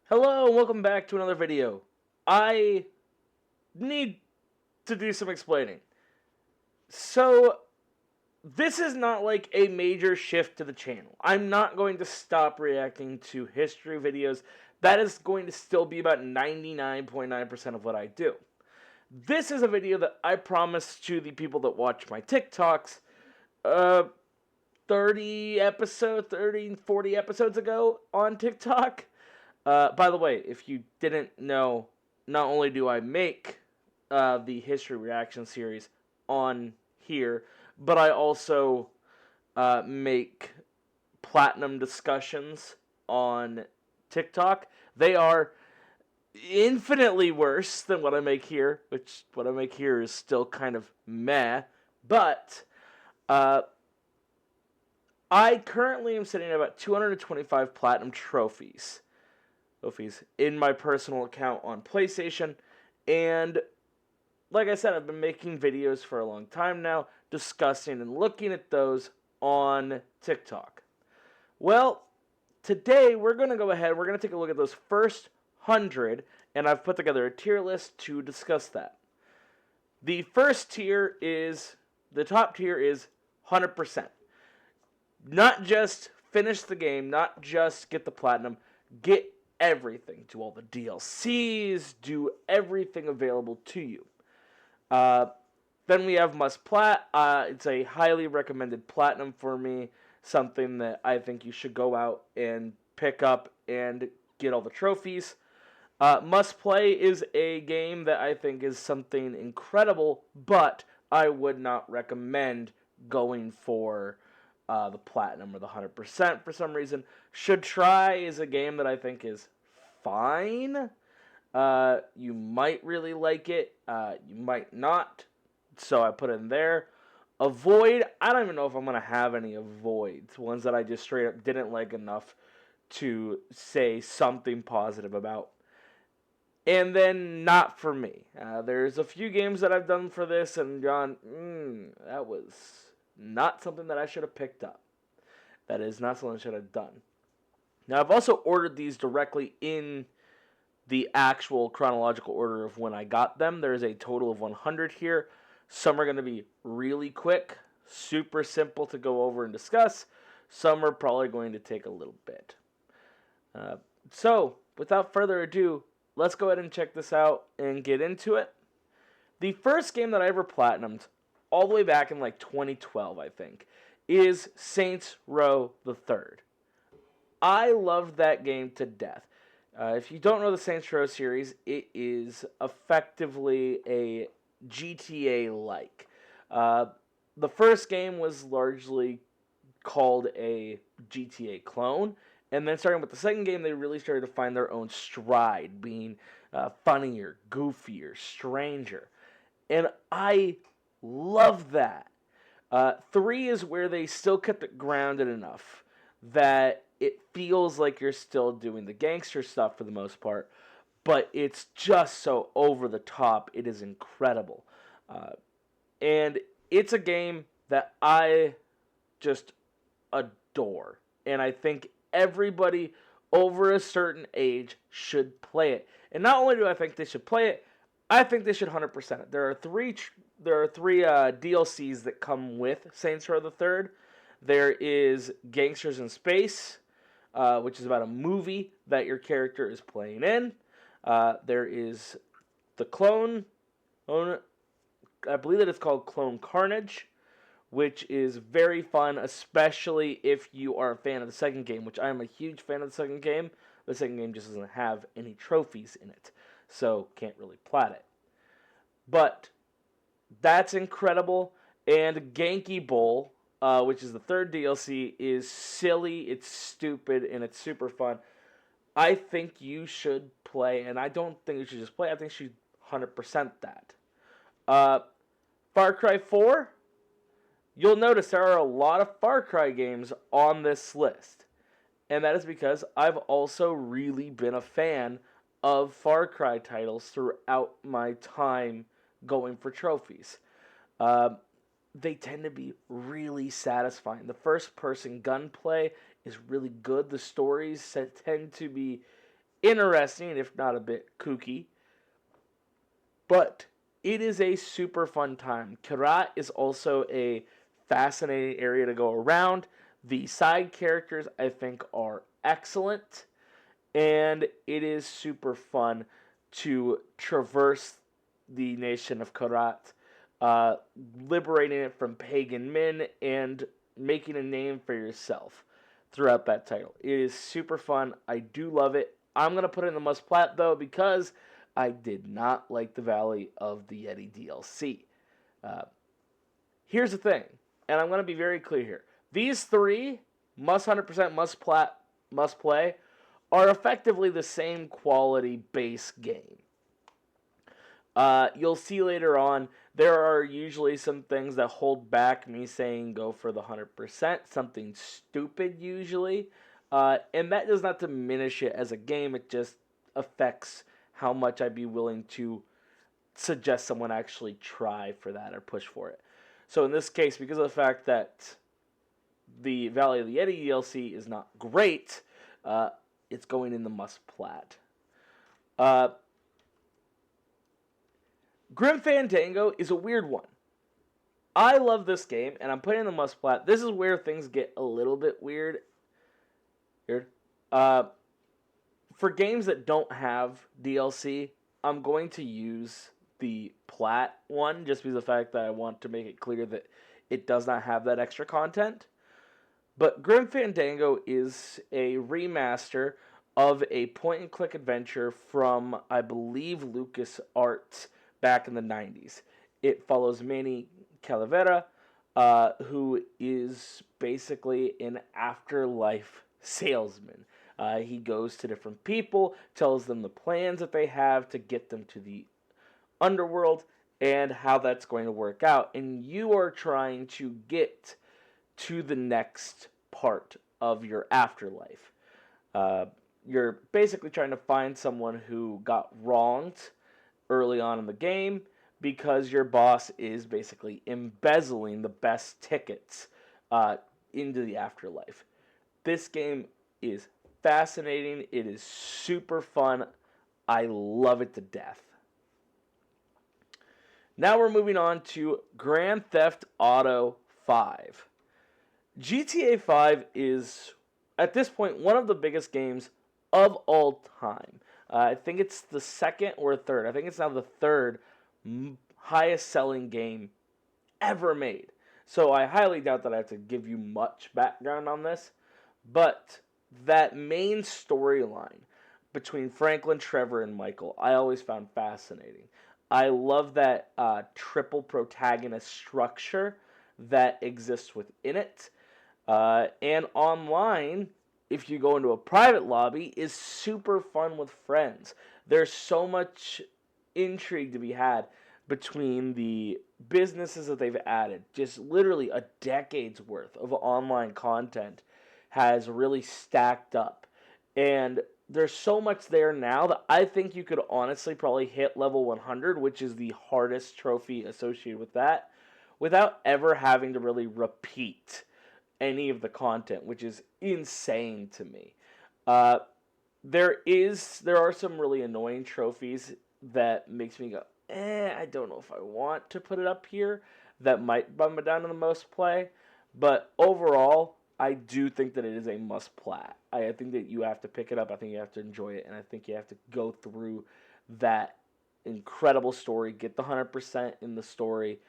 Hello and welcome back to another video. I need to do some explaining. So, this is not like a major shift to the channel. I'm not going to stop reacting to history videos. That is going to still be about 99.9% of what I do. This is a video that I promised to the people that watch my TikToks 40 episodes ago on TikTok. By the way, if you didn't know, not only do I make the history reaction series on here, but I also make platinum discussions on TikTok. They are infinitely worse than what I make here, which what I make here is still kind of meh. But uh, I currently am sitting at about 225 platinum trophies in my personal account on PlayStation, and like I said, I've been making videos for a long time now discussing and looking at those on TikTok. Well, today we're going to go ahead, we're going to take a look at those first 100, and I've put together a tier list to discuss that. The first tier is, the top tier is 100%. Not just finish the game, not just get the platinum, get everything. Do all the DLCs, do everything available to you. Then we have Must Plat. It's a highly recommended platinum for me, something that I think you should go out and pick up and get all the trophies. Must Play is a game that I think is something incredible, but I would not recommend going for the platinum or the 100% for some reason. Should Try is a game that I think is fine. You might really like it. You might not. So I put it in there. Avoid, I don't even know if I'm going to have any avoids. Ones that I just straight up didn't like enough to say something positive about. And then Not For Me. There's a few games that I've done for this and gone, that was not something that I should have picked up. That is not something I should have done. Now, I've also ordered these directly in the actual chronological order of when I got them. There's a total of 100 here. Some are going to be really quick, super simple to go over and discuss. Some are probably going to take a little bit. So, without further ado, let's go ahead and check this out and get into it. The first game that I ever platinumed, all the way back in like 2012, I think, is Saints Row the Third. I loved that game to death. If you don't know the Saints Row series, it is effectively a GTA-like. The first game was largely called a GTA clone, and then starting with the second game, they really started to find their own stride, being funnier, goofier, stranger. And I love that. 3 is where they still kept it grounded enough that it feels like you're still doing the gangster stuff for the most part, but it's just so over the top. It is incredible. And it's a game that I just adore. And I think everybody over a certain age should play it. And not only do I think they should play it, I think they should 100% it. There are three DLCs that come with Saints Row the Third. There is Gangsters in Space, which is about a movie that your character is playing in. There is the Clone, I believe that it's called Clone Carnage, which is very fun, especially if you are a fan of the second game, which I am a huge fan of the second game. The second game just doesn't have any trophies in it, so can't really plat it. But that's incredible. And Genki Bowl, which is the third DLC, is silly, it's stupid, and it's super fun. I think you should play, and I don't think you should just play, I think you should 100% that. Far Cry 4, you'll notice there are a lot of Far Cry games on this list. And that is because I've also really been a fan of Far Cry titles throughout my time going for trophies. They tend to be really satisfying. The first person gunplay is really good. The stories tend to be interesting, if not a bit kooky. But it is a super fun time. Kyrat is also a fascinating area to go around. The side characters, I think, are excellent. And it is super fun to traverse the nation of Kyrat, uh, liberating it from pagan men and making a name for yourself throughout that title. It is super fun. I do love it. I'm going to put it in the must plat though because I did not like the Valley of the Yeti DLC. Uh, Here's the thing, and I'm going to be very clear here. These three must 100% must plat must play are effectively the same quality base game. You'll see later on, there are usually some things that hold back me saying go for the 100%, something stupid usually. And that does not diminish it as a game, it just affects how much I'd be willing to suggest someone actually try for that or push for it. So in this case, because of the fact that the Valley of the Yeti DLC is not great, it's going in the must plat. Grim Fandango is a weird one. I love this game, and I'm putting in the must plat. This is where things get a little bit weird. For games that don't have DLC, I'm going to use the plat one just because of the fact that I want to make it clear that it does not have that extra content. But Grim Fandango is a remaster of a point-and-click adventure from, I believe, LucasArts back in the 90s. It follows Manny Calavera, who is basically an afterlife salesman. He goes to different people, tells them the plans that they have to get them to the underworld and how that's going to work out. And you are trying to get to the next part of your afterlife. You're basically trying to find someone who got wronged early on in the game because your boss is basically embezzling the best tickets into the afterlife. This game is fascinating. It is super fun. I love it to death. Now we're moving on to Grand Theft Auto 5. GTA 5 is, at this point, one of the biggest games of all time. I think it's the second or third. I think it's now the third highest selling game ever made. So I highly doubt that I have to give you much background on this. But that main storyline between Franklin, Trevor, and Michael, I always found fascinating. I love that triple protagonist structure that exists within it. And online, if you go into a private lobby, is super fun with friends. There's so much intrigue to be had between the businesses that they've added. Just literally a decade's worth of online content has really stacked up. And there's so much there now that I think you could honestly probably hit level 100, which is the hardest trophy associated with that, without ever having to really repeat any of the content, which is insane to me. There are some really annoying trophies that makes me go, I don't know if I want to put it up here. That might bum it down to the most play. But overall, I do think that it is a must plat. I think that you have to pick it up. I think you have to enjoy it. And I think you have to go through that incredible story. Get the 100% in the story.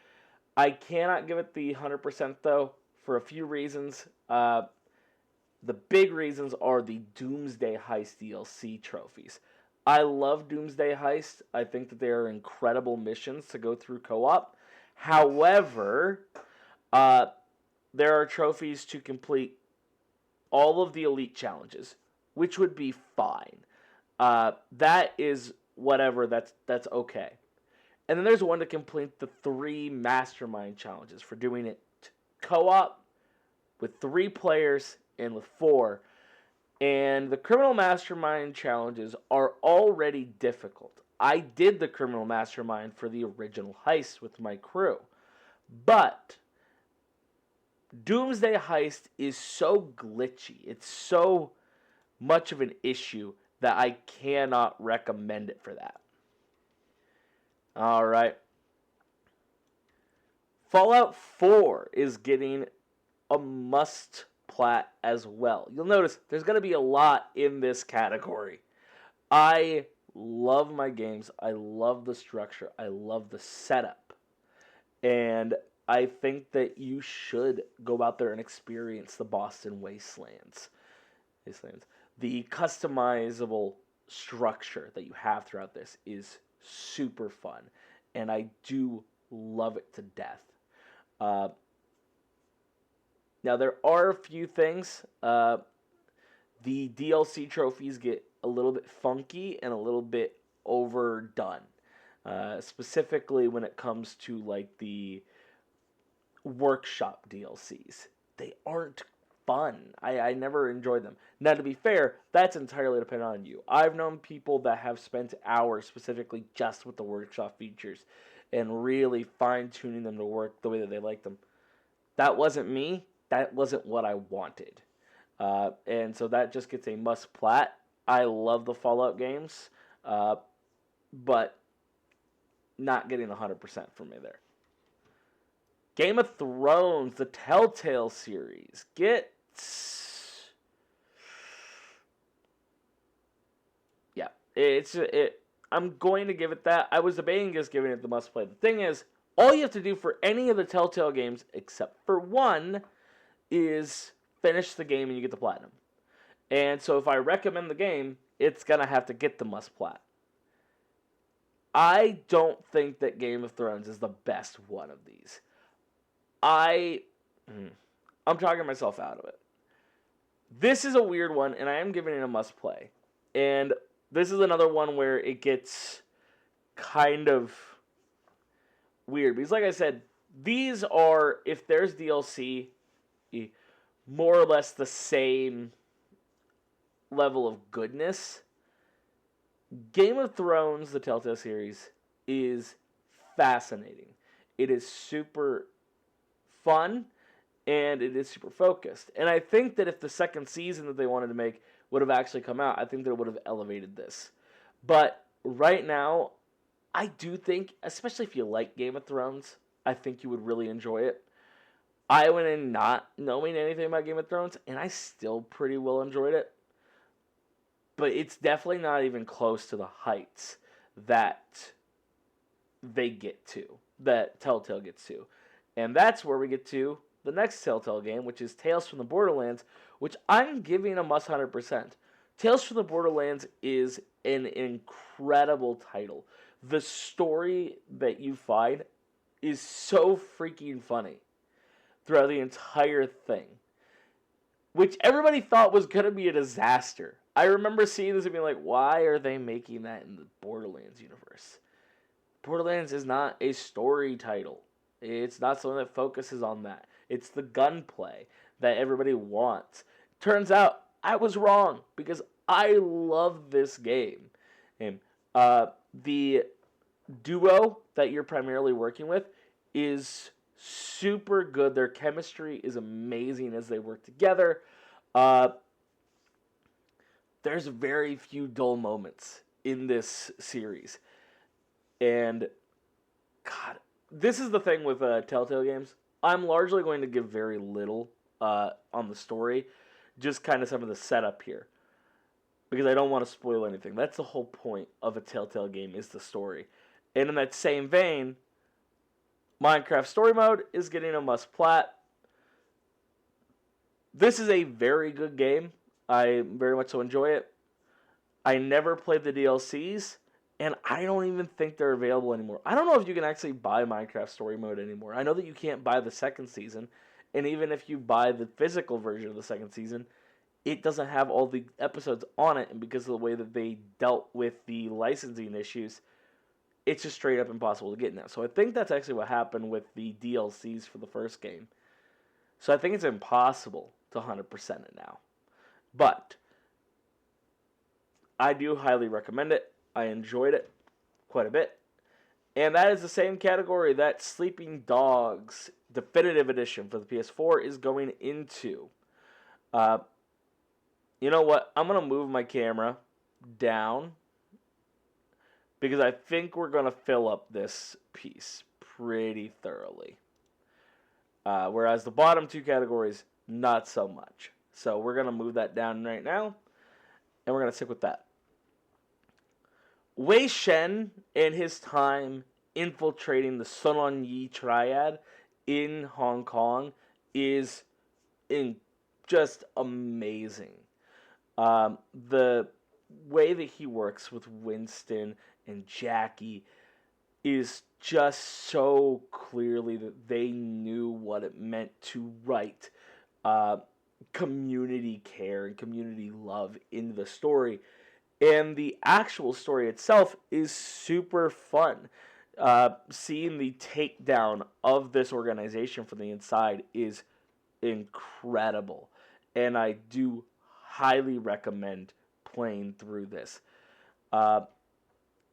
I cannot give it the 100% though, for a few reasons. The big reasons are the Doomsday Heist DLC trophies. I love Doomsday Heist. I think that they are incredible missions to go through co-op. However, there are trophies to complete all of the elite challenges, which would be fine. That is whatever. That's okay. And then there's one to complete the 3 mastermind challenges for doing it co-op with 3 players and with 4. And the criminal mastermind challenges are already difficult. I did the criminal mastermind for the original heist with my crew. But Doomsday Heist is so glitchy. It's so much of an issue that I cannot recommend it for that. All right. Fallout 4 is getting a must plat as well. You'll notice there's going to be a lot in this category. I love my games. I love the structure. I love the setup. And I think that you should go out there and experience the Boston Wastelands. The customizable structure that you have throughout this is super fun. And I do love it to death. Now, there are a few things. The DLC trophies get a little bit funky and a little bit overdone. Specifically when it comes to like the workshop DLCs. They aren't fun. I never enjoyed them. Now, to be fair, that's entirely dependent on you. I've known people that have spent hours specifically just with the workshop features and really fine-tuning them to work the way that they like them. That wasn't me. That wasn't what I wanted. And so that just gets a must plat. I love the Fallout games, but not getting 100% from me there. Game of Thrones, the Telltale series, gets... Yeah, I'm going to give it that. I was debating just giving it the must play. The thing is, all you have to do for any of the Telltale games, except for one, is finish the game and you get the platinum. And so if I recommend the game, it's going to have to get the must plat. I don't think that Game of Thrones is the best one of these. I'm talking myself out of it. This is a weird one, and I am giving it a must play. And this is another one where it gets kind of weird. Because like I said, these are, if there's DLC, more or less the same level of goodness. Game of Thrones, the Telltale series, is fascinating. It is super fun, and it is super focused. And I think that if the second season that they wanted to make would have actually come out, I think that it would have elevated this. But right now, I do think, especially if you like Game of Thrones, I think you would really enjoy it. I went in not knowing anything about Game of Thrones, and I still pretty well enjoyed it. But it's definitely not even close to the heights that they get to, that Telltale gets to. And that's where we get to the next Telltale game, which is Tales from the Borderlands, which I'm giving a must 100%. Tales from the Borderlands is an incredible title. The story that you find is so freaking funny throughout the entire thing, which everybody thought was going to be a disaster. I remember seeing this and being like, why are they making that in the Borderlands universe? Borderlands is not a story title. It's not something that focuses on that. It's the gunplay that everybody wants. Turns out, I was wrong, because I love this game. And the duo that you're primarily working with is super good. Their chemistry is amazing as they work together. There's very few dull moments in this series. And, God, this is the thing with Telltale games. I'm largely going to give very little on the story. Just kind of some of the setup here. Because I don't want to spoil anything. That's the whole point of a Telltale game, is the story. And in that same vein, Minecraft Story Mode is getting a must plat. This is a very good game. I very much so enjoy it. I never played the DLCs, and I don't even think they're available anymore. I don't know if you can actually buy Minecraft Story Mode anymore. I know that you can't buy the second season, and even if you buy the physical version of the second season, it doesn't have all the episodes on it, and because of the way that they dealt with the licensing issues, it's just straight up impossible to get now. So I think that's actually what happened with the DLCs for the first game. So I think it's impossible to 100% it now. But I do highly recommend it. I enjoyed it quite a bit. And that is the same category that Sleeping Dogs Definitive Edition for the PS4 is going into. You know what? I'm going to move my camera down because I think we're going to fill up this piece pretty thoroughly. Whereas the bottom two categories, not so much. So we're going to move that down right now, and we're going to stick with that. Wei Shen and his time infiltrating the Sun On Yi triad in Hong Kong is just amazing. The way that he works with Winston and Jackie is just so clearly that they knew what it meant to write community care and community love into the story. And the actual story itself is super fun. Seeing the takedown of this organization from the inside is incredible. And I do highly recommend playing through this.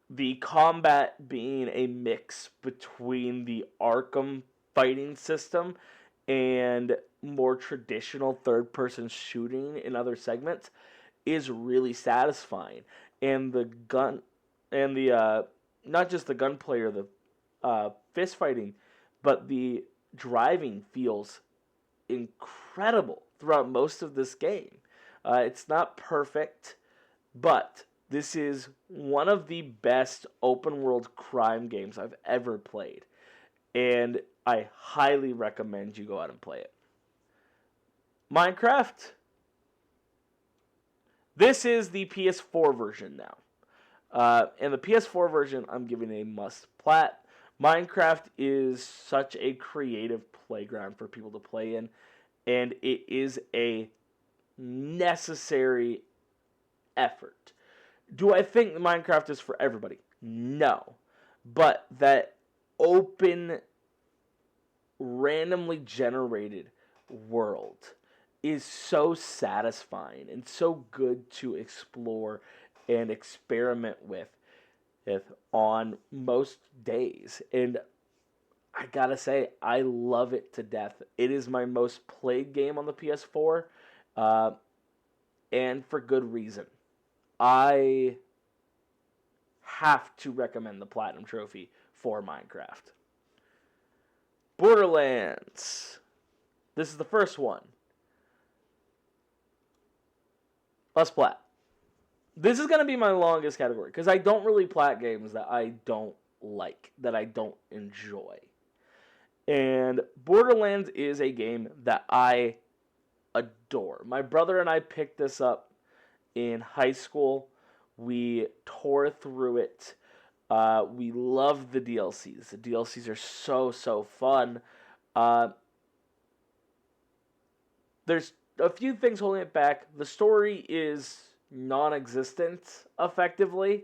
The combat being a mix between the Arkham fighting system and more traditional third-person shooting in other segments is really satisfying. And the gun, and the not just the gunplay or the fist fighting, but the driving feels incredible throughout most of this game. It's not perfect, but this is one of the best open world crime games I've ever played. And I highly recommend you go out and play it. Minecraft. This is the PS4 version now. And the PS4 version I'm giving a must plat. Minecraft is such a creative playground for people to play in. And it is a necessary effort. Do I think Minecraft is for everybody? No. But that open, randomly generated world is so satisfying and so good to explore and experiment with on most days. And I gotta say, I love it to death. It is my most played game on the PS4, and for good reason. I have to recommend the Platinum Trophy for Minecraft. Borderlands. This is the first one. Let's plat. This is going to be my longest category because I don't really plat games that I don't like, that I don't enjoy. And Borderlands is a game that I adore. My brother and I picked this up in high school. We tore through it. We loved the DLCs. The DLCs are so fun. There's a few things holding it back. The story is non-existent, effectively,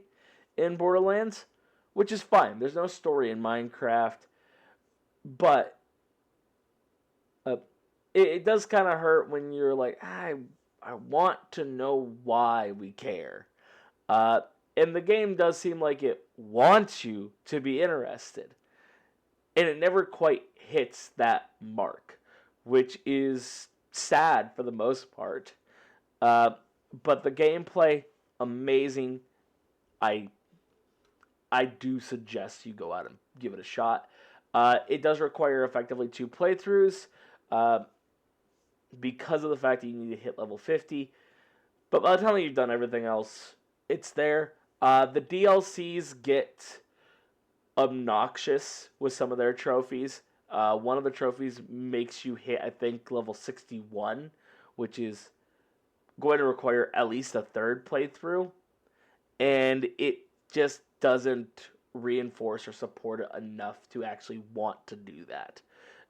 in Borderlands, which is fine. There's no story in Minecraft, but it does kind of hurt when you're like, I want to know why we care. And the game does seem like it wants you to be interested. And it never quite hits that mark, which is sad for the most part. But the gameplay, amazing. I do suggest you go out and give it a shot. It does require effectively 2 playthroughs because of the fact that you need to hit level 50. But by the time you've done everything else, it's there. The DLCs get obnoxious with some of their trophies. One of the trophies makes you hit, I think, level 61, which is going to require at least a 3rd playthrough. And it just doesn't reinforce or support it enough to actually want to do that.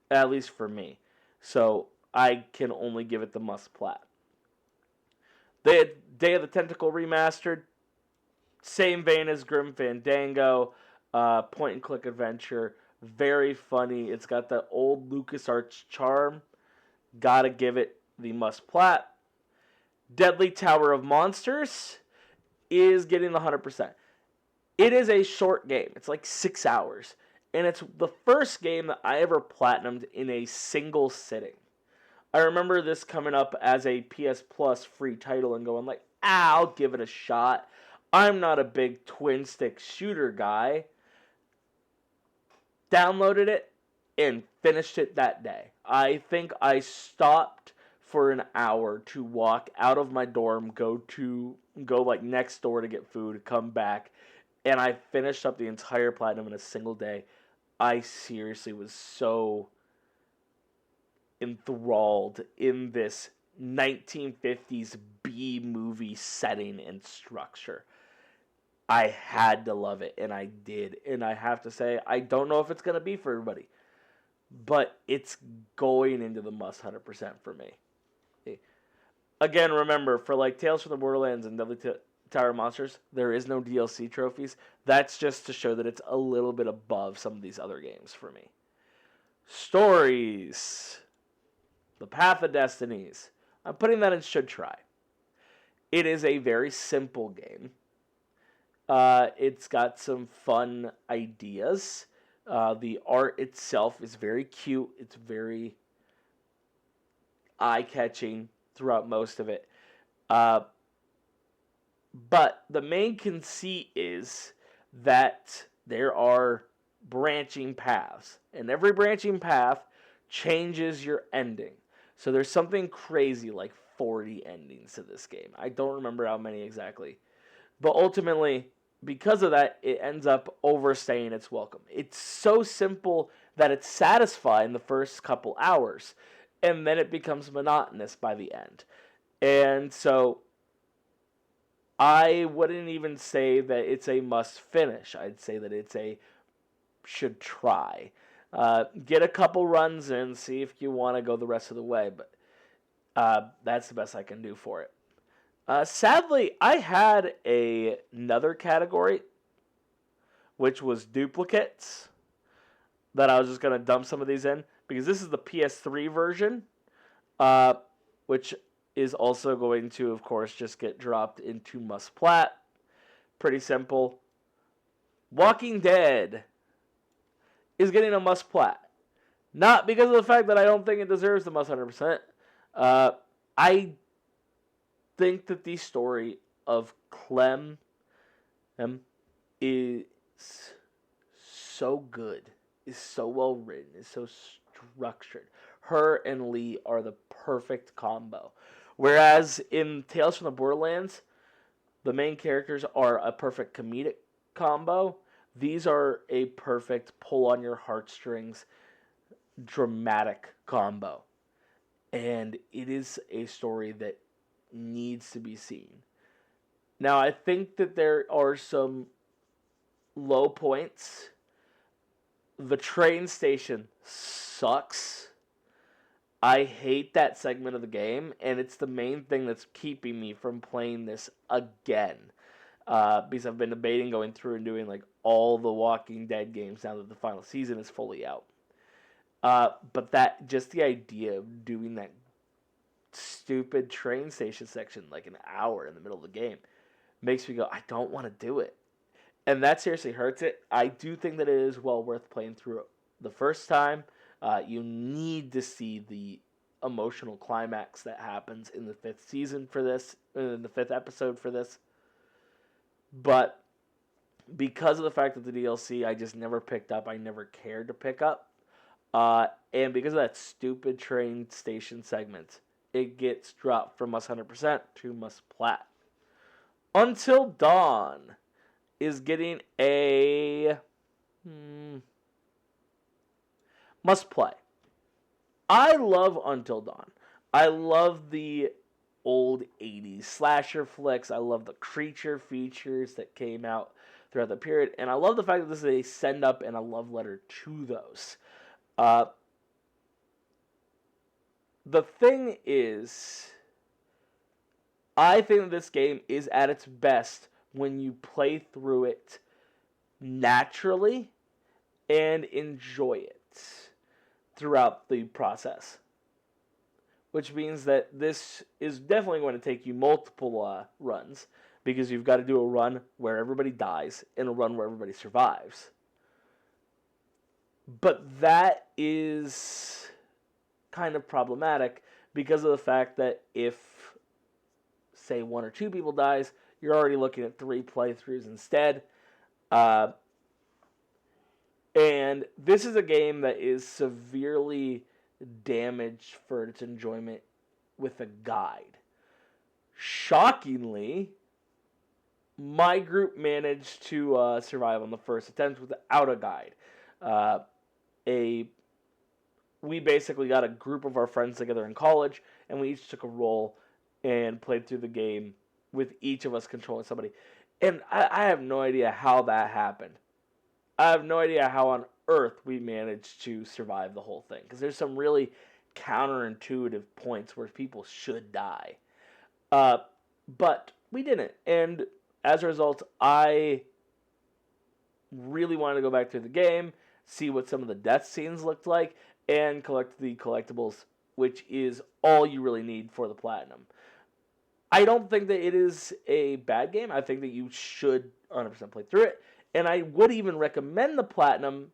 At least for me. So I can only give it the must plat. The Day of the Tentacle Remastered. Same vein as Grim Fandango. Point and click adventure. Very funny. It's got the old LucasArts charm. Gotta give it the must plat. Deadly Tower of Monsters is getting the 100%. It is a short game. It's like 6 hours. And it's the first game that I ever platinumed in a single sitting. I remember this coming up as a PS Plus free title and going like, I'll give it a shot. I'm not a big twin stick shooter guy. Downloaded it and finished it that day. I think I stopped for an hour to walk out of my dorm, go like next door to get food, come back, and I finished up the entire platinum in a single day. I seriously was so enthralled in this 1950s B movie setting and structure. I had to love it, and I did. And I have to say, I don't know if it's going to be for everybody, but it's going into the must 100% for me. Again, remember, for like Tales from the Borderlands and Deadly Tower Monsters, there is no DLC trophies. That's just to show that it's a little bit above some of these other games for me. Stories. The Path of Destinies. I'm putting that in should try. It is a very simple game. It's got some fun ideas. The art itself is very cute. It's very eye-catching throughout most of it. But the main conceit is that there are branching paths, and every branching path changes your ending. So there's something crazy like 40 endings to this game. I don't remember how many exactly. But ultimately, because of that, it ends up overstaying its welcome. It's so simple that it's satisfying the first couple hours, and then it becomes monotonous by the end. And so I wouldn't even say that it's a must finish. I'd say that it's a should try. Get a couple runs in, see if you want to go the rest of the way, but that's the best I can do for it. Sadly, I had another category, which was duplicates, that I was just going to dump some of these in, because this is the PS3 version, which is also going to, of course, just get dropped into must plat. Pretty simple. Walking Dead is getting a must plat. Not because of the fact that I don't think it deserves the must 100%. I think that the story of Clem is so good, is so well written, is so structured. Her and Lee are the perfect combo. Whereas in Tales from the Borderlands, the main characters are a perfect comedic combo. These are a perfect pull on your heartstrings, dramatic combo. And it is a story that needs to be seen. Now, I think that there are some low points. The train station sucks. I hate that segment of the game, and it's the main thing that's keeping me from playing this again. Because I've been debating going through and doing like all the Walking Dead games now that the final season is fully out. But that, just the idea of doing that stupid train station section like an hour in the middle of the game makes me go, I don't want to do it. And that seriously hurts it. I do think that it is well worth playing through the first time. You need to see the emotional climax that happens in the 5th season for this, in the 5th episode for this. But because of the fact that the DLC I just never picked up, I never cared to pick up, and because of that stupid train station segment, it gets dropped from must 100% to must plat. Until Dawn is getting a must play. I love Until Dawn. I love the old 80s slasher flicks. I love the creature features that came out throughout the period. And I love the fact that this is a send up and a love letter to those. The thing is, I think that this game is at its best when you play through it naturally and enjoy it throughout the process. Which means that this is definitely going to take you multiple runs, because you've got to do a run where everybody dies and a run where everybody survives. But that is kind of problematic because of the fact that if, say, 1 or 2 people dies, you're already looking at 3 playthroughs instead. Uh, and this is a game that is severely damaged for its enjoyment with a guide. Shockingly, my group managed to survive on the first attempt without a guide. Uh, we basically got a group of our friends together in college, and we each took a role and played through the game with each of us controlling somebody. And I have no idea how that happened. I have no idea how on earth we managed to survive the whole thing, because there's some really counterintuitive points where people should die. But we didn't, and as a result, I really wanted to go back through the game, see what some of the death scenes looked like, and collect the collectibles, which is all you really need for the platinum. I don't think that it is a bad game. I think that you should 100% play through it, and I would even recommend the platinum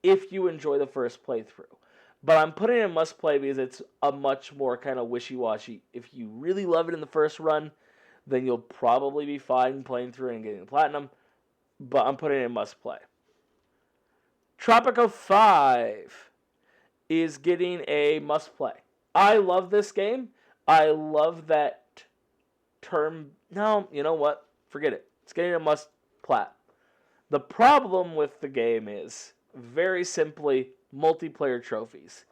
if you enjoy the first playthrough. But I'm putting it in must play because it's a much more kind of wishy-washy. If you really love it in the first run, then you'll probably be fine playing through it and getting the platinum. But I'm putting it in must play. Tropico 5 is getting a must play. I love this game. I love that term. No, you know what? Forget it. It's getting a must plat. The problem with the game is, very simply, multiplayer trophies.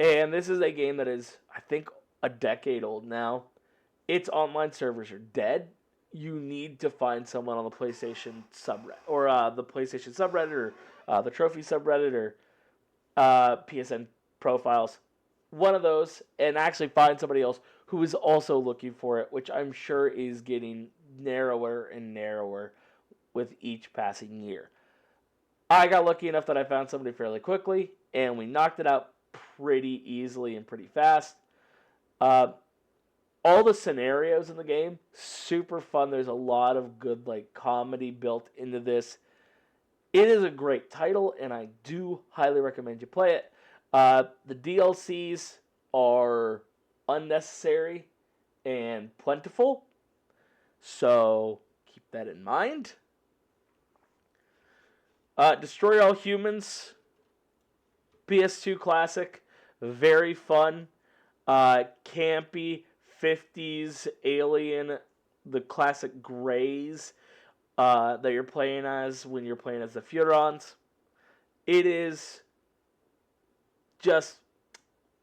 And this is a game that is, I think, a decade old now. Its online servers are dead. You need to find someone on the PlayStation subreddit, or the PlayStation subreddit, or the trophy subreddit, or PSN profiles. One of those, and actually find somebody else who is also looking for it, which I'm sure is getting narrower and narrower with each passing year. I got lucky enough that I found somebody fairly quickly, and we knocked it out pretty easily and pretty fast. All the scenarios in the game, super fun. There's a lot of good comedy built into this. It is a great title, and I do highly recommend you play it. The DLCs are unnecessary and plentiful, so keep that in mind. Destroy All Humans, PS2 classic, very fun, campy, 50s alien, the classic grays that you're playing as when you're playing as the Furons. It is just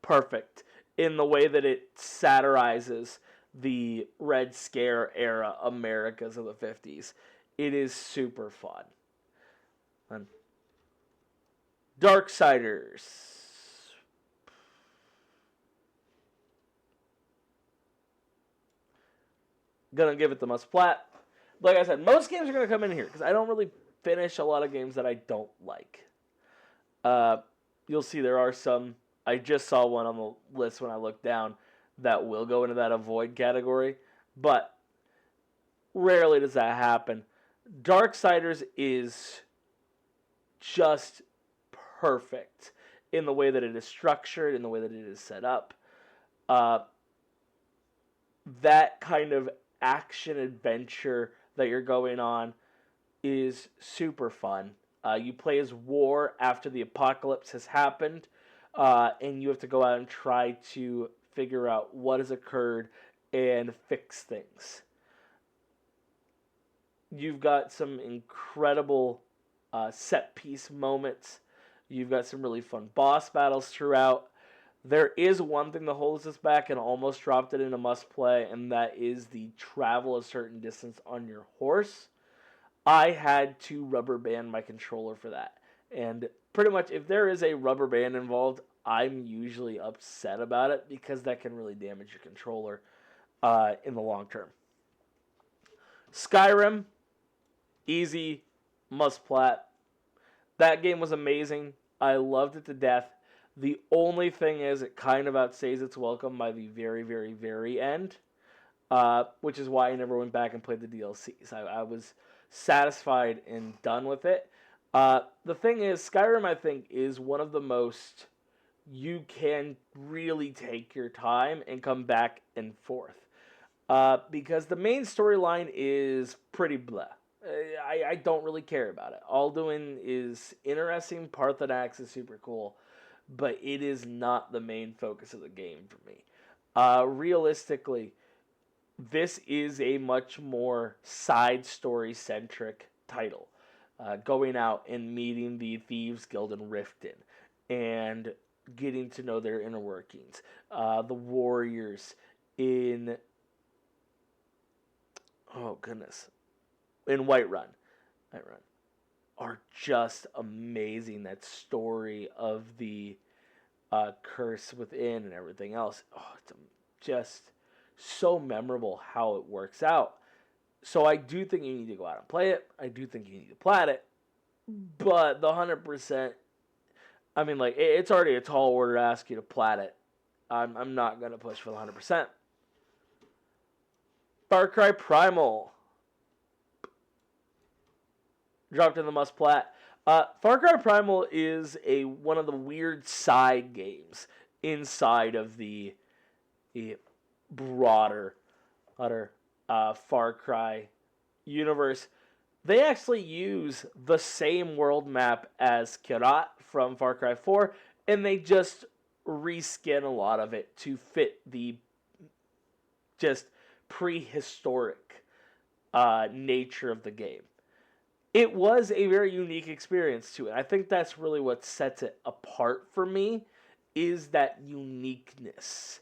perfect in the way that it satirizes the Red Scare era Americas of the 50s. It is super fun. Darksiders. Gonna give it the must plat. Like I said, most games are gonna come in here because I don't really finish a lot of games that I don't like. You'll see there are some. I just saw one on the list when I looked down that will go into that avoid category, but rarely does that happen. Darksiders is just perfect in the way that it is structured, in the way that it is set up. That kind of action adventure that you're going on is super fun. You play as War after the apocalypse has happened, and you have to go out and try to figure out what has occurred and fix things. You've got some incredible set piece moments. You've got some really fun boss battles throughout. There is one thing that holds us back and almost dropped it in a must play, and that is the travel a certain distance on your horse. I had to rubber band my controller for that. And pretty much if there is a rubber band involved, I'm usually upset about it because that can really damage your controller in the long term. Skyrim, easy, must plat. That game was amazing. I loved it to death. The only thing is it kind of outstays its welcome by the very, very, very end, which is why I never went back and played the DLCs. I was satisfied and done with it. The thing is, Skyrim, I think, is one of the most you can really take your time and come back and forth. because the main storyline is pretty blah. I don't really care about it. Alduin is interesting. Parthenax is super cool, but it is not the main focus of the game for me. Realistically, this is a much more side story centric title. Going out and meeting the Thieves Guild in Riften and getting to know their inner workings. The warriors in, oh goodness, in Whiterun are just amazing. That story of the curse within and everything else. Oh, it's just so memorable how it works out. So I do think you need to go out and play it. I do think you need to plat it. But the 100%, I mean, like, it's already a tall order to ask you to plat it. I'm not going to push for the 100%. Far Cry Primal dropped in the must plat. Far Cry Primal is one of the weird side games inside of the broader Far Cry universe. They actually use the same world map as Kyrat from Far Cry 4, and they just reskin a lot of it to fit the just prehistoric nature of the game. It was a very unique experience to it. I think that's really what sets it apart for me, is that uniqueness.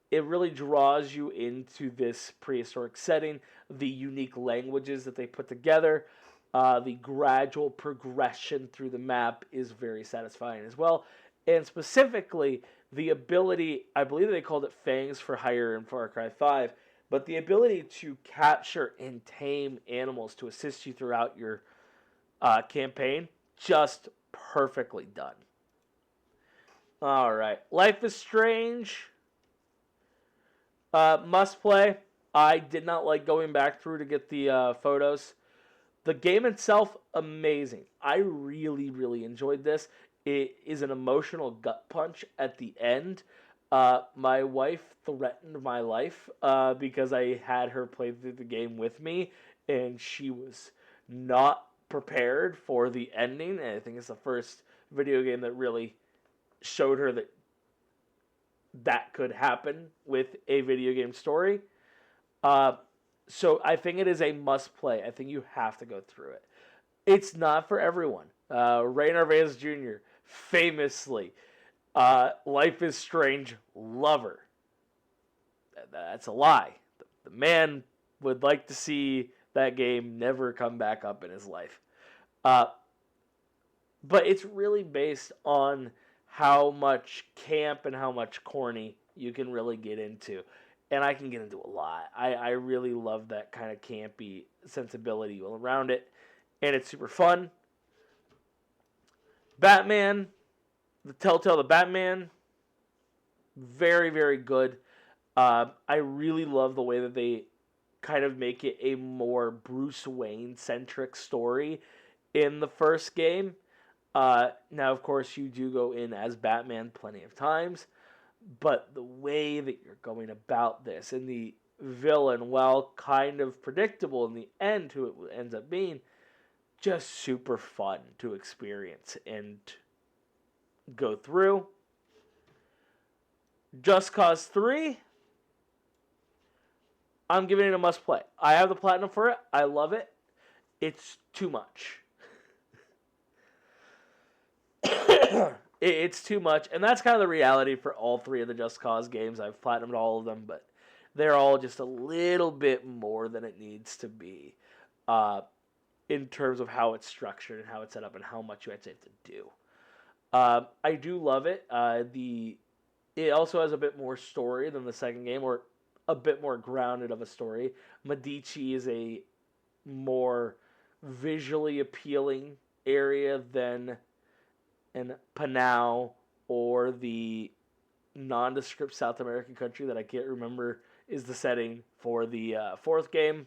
It really draws you into this prehistoric setting, the unique languages that they put together, the gradual progression through the map is very satisfying as well. And specifically, the ability, I believe they called it Fangs for Hire in Far Cry 5, but the ability to capture and tame animals to assist you throughout your campaign, just perfectly done. All right, Life is Strange. Must play. I did not like going back through to get the photos. The game itself, amazing. I really, really enjoyed this. It is an emotional gut punch at the end. My wife threatened my life because I had her play through the game with me, and she was not prepared for the ending. And I think it's the first video game that really showed her that could happen with a video game story. So I think it is a must play. I think you have to go through it. It's not for everyone. Ray Narvaez Jr. famously, Life is Strange lover. That's a lie. The man would like to see that game never come back up in his life. But it's really based on how much camp and how much corny you can really get into. And I can get into a lot. I really love that kind of campy sensibility around it. And it's super fun. Batman, the Telltale the Batman, very, very good. I really love the way that they kind of make it a more Bruce Wayne-centric story in the first game. Now, of course, you do go in as Batman plenty of times, but the way that you're going about this, and the villain, while kind of predictable in the end who it ends up being, just super fun to experience and go through. Just Cause 3, I'm giving it a must play. I have the platinum for it. I love it. It's too much. It's too much, and that's kind of the reality for all three of the Just Cause games. I've platinumed all of them, but they're all just a little bit more than it needs to be in terms of how it's structured and how it's set up and how much you actually have to do. I do love it. It also has a bit more story than the second game, or a bit more grounded of a story. Medici is a more visually appealing area than in Panau or the nondescript South American country that I can't remember is the setting for the fourth game.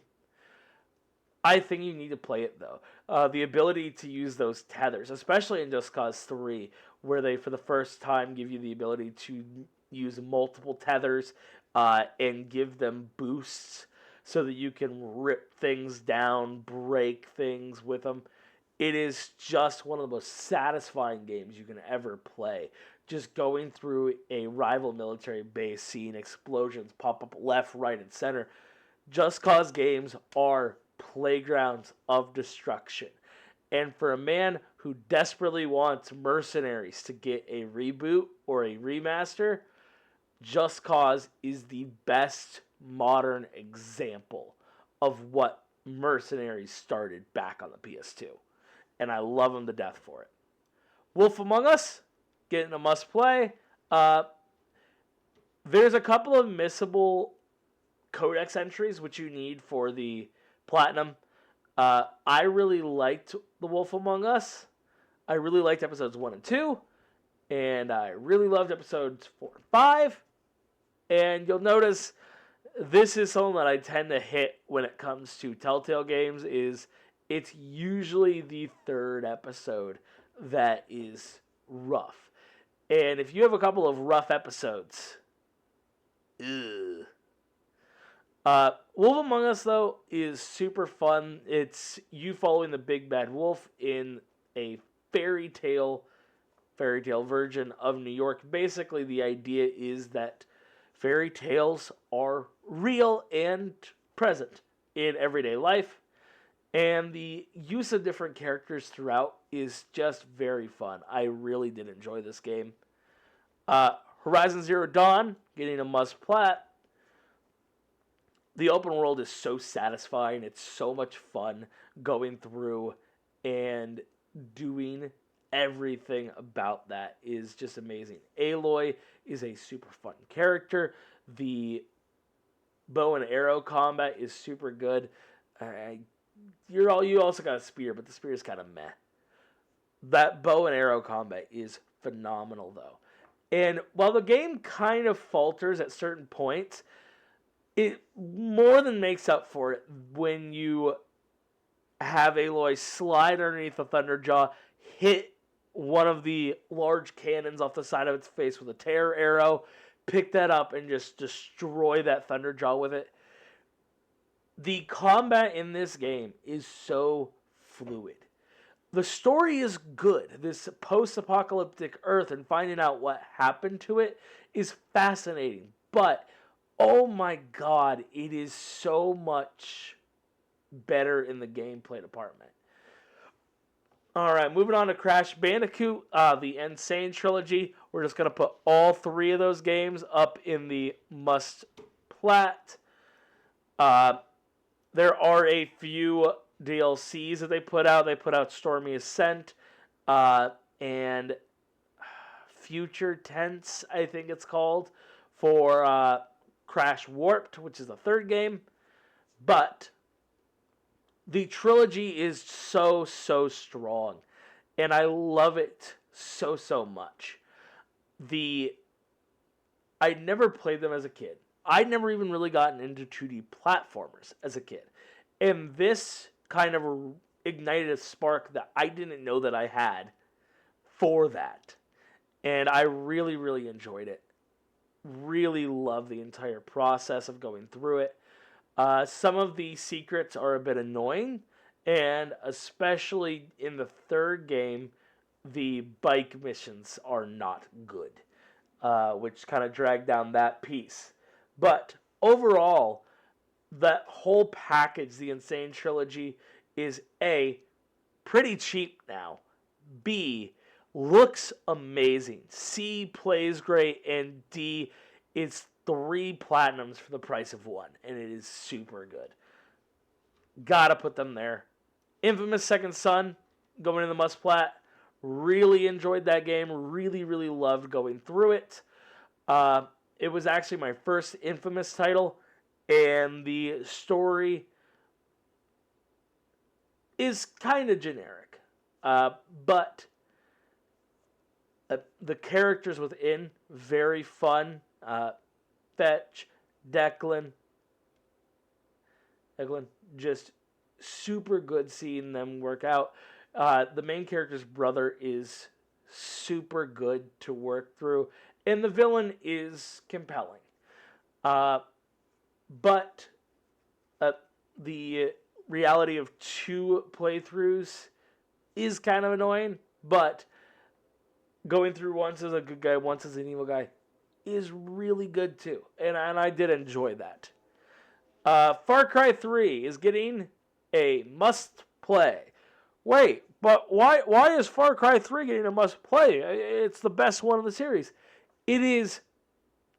I think you need to play it, though. The ability to use those tethers, especially in Just Cause 3, where they, for the first time, give you the ability to use multiple tethers and give them boosts so that you can rip things down, break things with them. It is just one of the most satisfying games you can ever play. Just going through a rival military base, seeing explosions pop up left, right, and center. Just Cause games are playgrounds of destruction. And for a man who desperately wants Mercenaries to get a reboot or a remaster, Just Cause is the best modern example of what Mercenaries started back on the PS2. And I love them to death for it. Wolf Among Us, getting a must play. There's a couple of missable codex entries which you need for the platinum. I really liked The Wolf Among Us. I really liked episodes 1 and 2. And I really loved episodes 4 and 5. And you'll notice this is something that I tend to hit when it comes to Telltale games is it's usually the third episode that is rough. And if you have a couple of rough episodes, ugh. Wolf Among Us, though, is super fun. It's you following the big bad wolf in a fairy tale version of New York. Basically, the idea is that fairy tales are real and present in everyday life. And the use of different characters throughout is just very fun. I really did enjoy this game. Horizon Zero Dawn, getting a must plat. The open world is so satisfying. It's so much fun going through and doing everything about that is just amazing. Aloy is a super fun character. The bow and arrow combat is super good. You also got a spear, but the spear is kind of meh. That bow and arrow combat is phenomenal, though. And while the game kind of falters at certain points, it more than makes up for it when you have Aloy slide underneath the Thunderjaw, hit one of the large cannons off the side of its face with a terror arrow, pick that up and just destroy that Thunderjaw with it. The combat in this game is so fluid. The story is good. This post-apocalyptic Earth and finding out what happened to it is fascinating. But, oh my god, it is so much better in the gameplay department. Alright, moving on to Crash Bandicoot, the Insane Trilogy. We're just going to put all three of those games up in the must-plat. There are a few DLCs that they put out. They put out Stormy Ascent and Future Tense, I think it's called, for Crash Warped, which is the third game. But the trilogy is so strong, and I love it so much. I never played them as a kid. I'd never even really gotten into 2D platformers as a kid. And this kind of ignited a spark that I didn't know that I had for that. And I really enjoyed it. Really love the entire process of going through it. Some of the secrets are a bit annoying, and especially in the third game, the bike missions are not good, which kind of drag down that piece. But overall, that whole package, the Insane Trilogy, is A, pretty cheap now, B, looks amazing, C, plays great, and D, it's 3 platinums for the price of 1, and it is super good. Gotta put them there. Infamous Second Son, going in the must plat. Really enjoyed that game. Really loved going through it. It was actually my first Infamous title, and the story is kind of generic. But the characters within, very fun. Fetch, Declan, just super good seeing them work out. The main character's brother is super good to work through, and the villain is compelling. Uh, but the reality of 2 playthroughs is kind of annoying, but going through once as a good guy, once as an evil guy is really good too. And I did enjoy that. Far Cry 3 is getting a must play. Wait, but why is Far Cry 3 getting a must play? It's the best one of the series. It is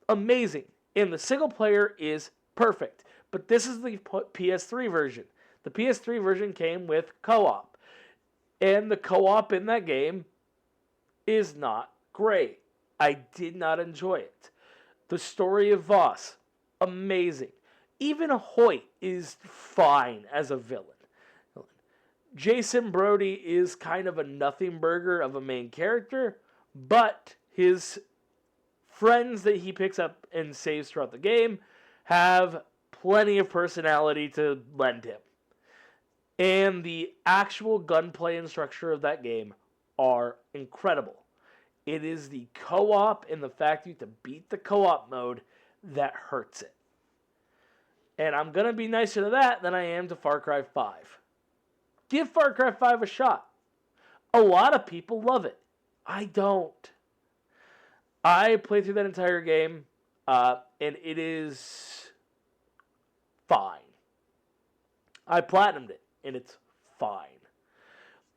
amazing. And the single player is perfect. But this is the PS3 version. The PS3 version came with co-op. And the co-op in that game is not great. I did not enjoy it. The story of Voss, amazing. Even Hoyt is fine as a villain. Jason Brody is kind of a nothing burger of a main character, but his friends that he picks up and saves throughout the game have plenty of personality to lend him. And the actual gunplay and structure of that game are incredible. It is the co-op and the fact you have to beat the co-op mode that hurts it. And I'm going to be nicer to that than I am to Far Cry 5. Give Far Cry 5 a shot. A lot of people love it. I don't. I played through that entire game, and it is fine. I platinumed it, and it's fine.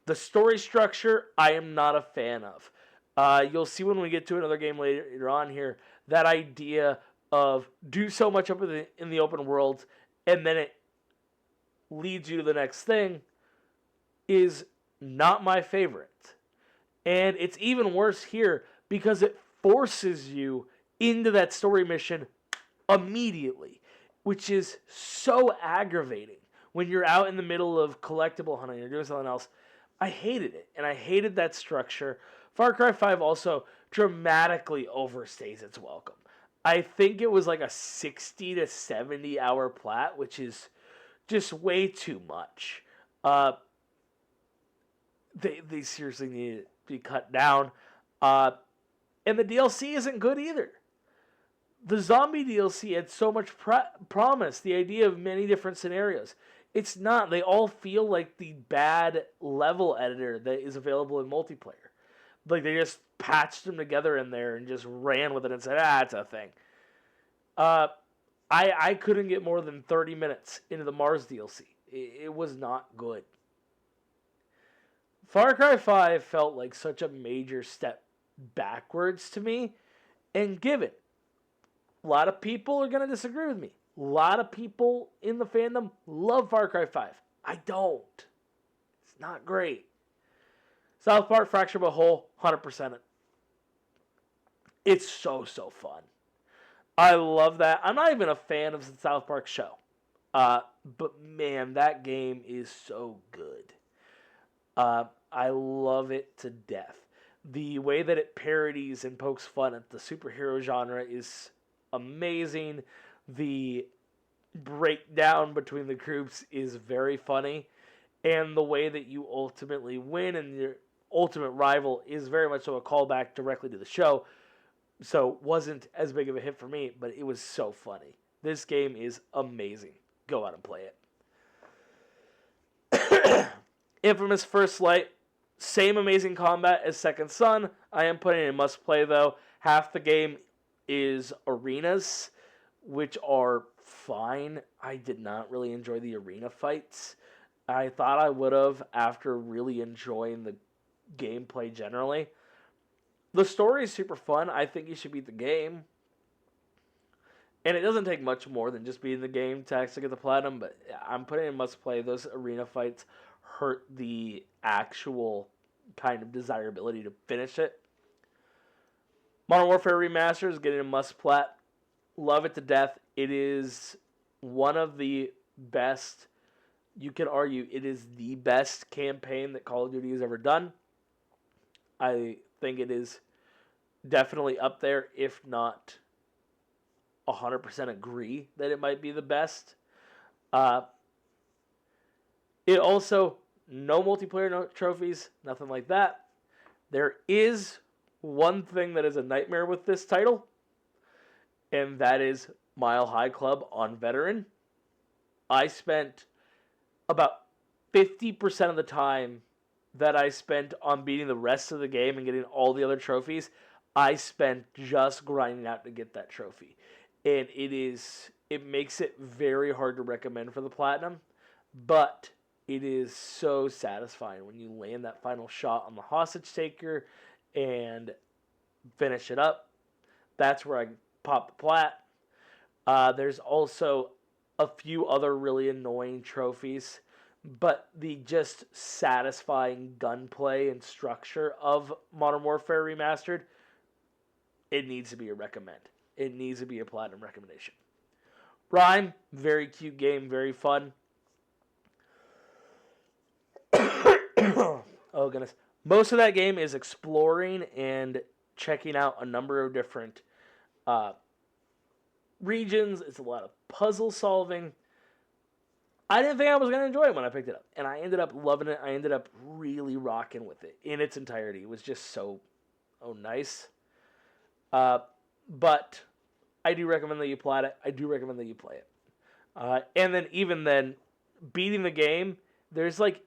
The story structure, I am not a fan of. You'll see when we get to another game later on here, that idea of do so much up in the open world, and then it leads you to the next thing, is not my favorite. And it's even worse here because it forces you into that story mission immediately, which is so aggravating when you're out in the middle of collectible hunting or doing something else. I hated it, and I hated that structure. Far Cry 5 also dramatically overstays its welcome. I think it was like a 60 to 70 hour plat, which is just way too much. They seriously need to be cut down. And the DLC isn't good either. The zombie DLC had so much promise, the idea of many different scenarios. It's not. They all feel like the bad level editor that is available in multiplayer. Like they just patched them together in there and just ran with it and said, it's a thing. I couldn't get more than 30 minutes into the Mars DLC. It was not good. Far Cry 5 felt like such a major step backwards to me. And given, a lot of people are going to disagree with me. A lot of people in the fandom love Far Cry 5. I don't. It's not great. South Park Fracture of a Whole, 100% it. It's so fun. I love that. I'm not even a fan of the South Park show. But man, that game is so good. I love it to death. The way that it parodies and pokes fun at the superhero genre is amazing. The breakdown between the groups is very funny. And the way that you ultimately win and your ultimate rival is very much so a callback directly to the show. So wasn't as big of a hit for me, but it was so funny. This game is amazing. Go out and play it. Infamous First Light, same amazing combat as Second Son. I am putting in must play though. Half the game is arenas, which are fine. I did not really enjoy the arena fights. I thought I would have after really enjoying the gameplay generally. The story is super fun. I think you should beat the game. And it doesn't take much more than just beating the game to actually get the platinum, but I'm putting in must play. Those arena fights hurt the actual kind of desirability to finish it. Modern Warfare Remastered is getting a must plat. Love it to death. It is one of the best, you could argue, it is the best campaign that Call of Duty has ever done. I think it is definitely up there, if not 100% agree that it might be the best. It also, no multiplayer, no trophies, nothing like that. There is one thing that is a nightmare with this title, and that is Mile High Club on Veteran, I spent about 50% of the time that I spent on beating the rest of the game and getting all the other trophies, I spent just grinding out to get that trophy. And it makes it very hard to recommend for the platinum, but it is so satisfying when you land that final shot on the hostage taker and finish it up. That's where I pop the plat. There's also a few other really annoying trophies, but the just satisfying gunplay and structure of Modern Warfare Remastered, it needs to be a recommend. It needs to be a platinum recommendation. Rhyme, very cute game, very fun. Oh, goodness. Most of that game is exploring and checking out a number of different regions. It's a lot of puzzle solving. I didn't think I was going to enjoy it when I picked it up, and I ended up loving it. I ended up really rocking with it in its entirety. It was just so nice. But I do recommend that you plat it. I do recommend that you play it. And then even then, beating the game, there's like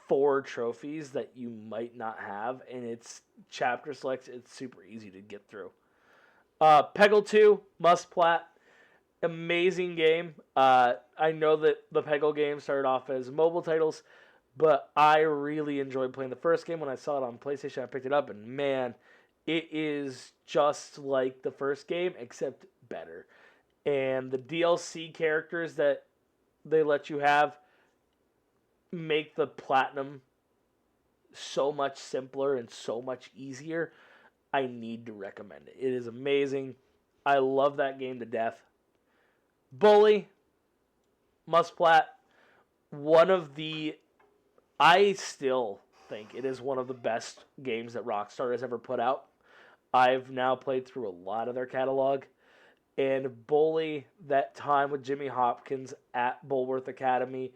4 trophies that you might not have, and it's chapter select. It's super easy to get through. Peggle 2, must plat. Amazing game. I know that the Peggle games started off as mobile titles, but I really enjoyed playing the first game. When I saw it on PlayStation, I picked it up, and man, it is just like the first game, except better. And the DLC characters that they let you have make the platinum so much simpler and so much easier. I need to recommend it. It is amazing. I love that game to death. Bully, must plat. I still think it is one of the best games that Rockstar has ever put out. I've now played through a lot of their catalog. And Bully, that time with Jimmy Hopkins at Bulworth Academy,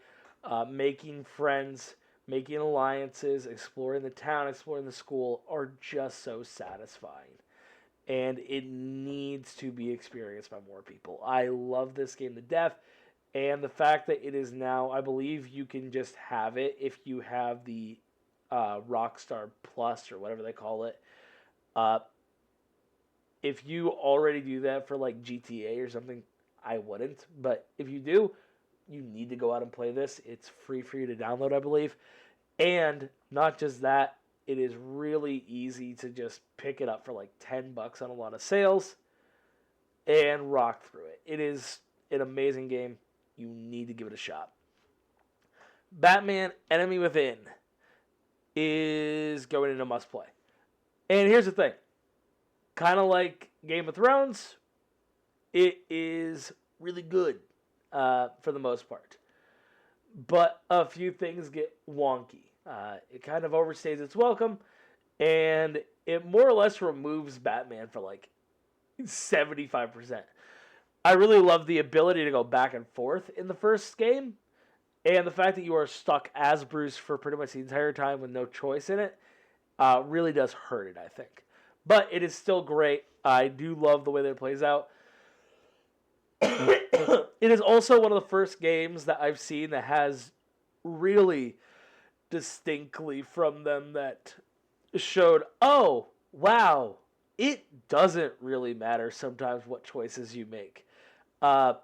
making friends, making alliances, exploring the town, exploring the school, are just so satisfying. And it needs to be experienced by more people. I love this game to death, and the fact that it is now, I believe you can just have it if you have the Rockstar Plus or whatever they call it. If you already do that for like GTA or something, I wouldn't. But if you do, you need to go out and play this. It's free for you to download, I believe. And not just that, it is really easy to just pick it up for like $10 on a lot of sales and rock through it. It is an amazing game. You need to give it a shot. Batman Enemy Within is going into must play. And here's the thing. Kind of like Game of Thrones, it is really good for the most part. But a few things get wonky. It kind of overstays its welcome, and it more or less removes Batman for like 75%. I really love the ability to go back and forth in the first game, and the fact that you are stuck as Bruce for pretty much the entire time with no choice in it really does hurt it, I think. But it is still great. I do love the way that it plays out. It is also one of the first games that I've seen that has really distinctly from them that showed, oh, wow, it doesn't really matter sometimes what choices you make. Because,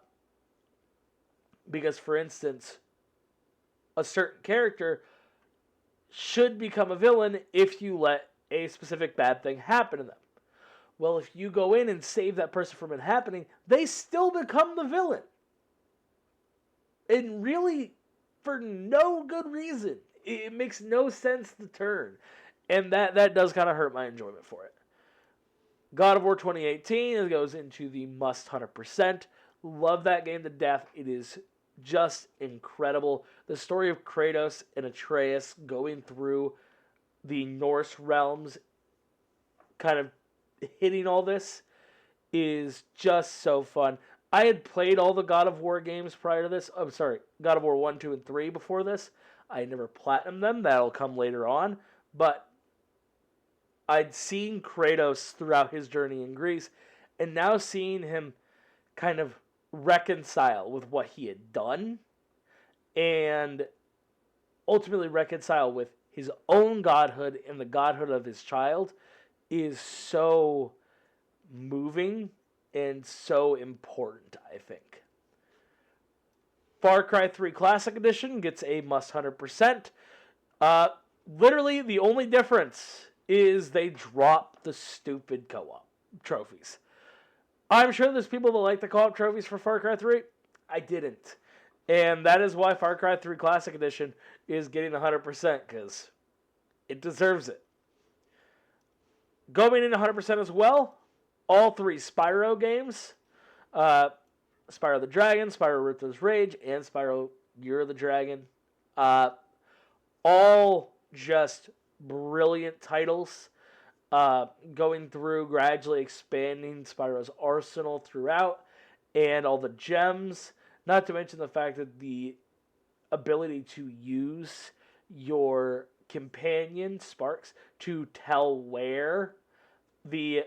for instance, a certain character should become a villain if you let a specific bad thing happen to them. Well, if you go in and save that person from it happening, they still become the villain. And really, for no good reason. It makes no sense to turn. And that does kind of hurt my enjoyment for it. God of War 2018 goes into the must 100%. Love that game to death. It is just incredible. The story of Kratos and Atreus going through the Norse realms, kind of hitting all this, is just so fun. I had played all the God of War games prior to this. I'm sorry, God of War 1, 2, and 3 before this. I never platinumed them. That'll come later on. But I'd seen Kratos throughout his journey in Greece, and now seeing him kind of reconcile with what he had done and ultimately reconcile with his own godhood and the godhood of his child is so moving and so important, I think. Far Cry 3 Classic Edition gets a must 100%. Literally, the only difference is they drop the stupid co-op trophies. I'm sure there's people that like the co-op trophies for Far Cry 3. I didn't. And that is why Far Cry 3 Classic Edition is getting 100%, because it deserves it. Going in 100% as well, all 3 Spyro games, Spyro the Dragon, Spyro Ruthless Rage, and Spyro Year of the Dragon, all just brilliant titles, going through, gradually expanding Spyro's arsenal throughout, and all the gems, not to mention the fact that the ability to use your companion, Sparks, to tell where the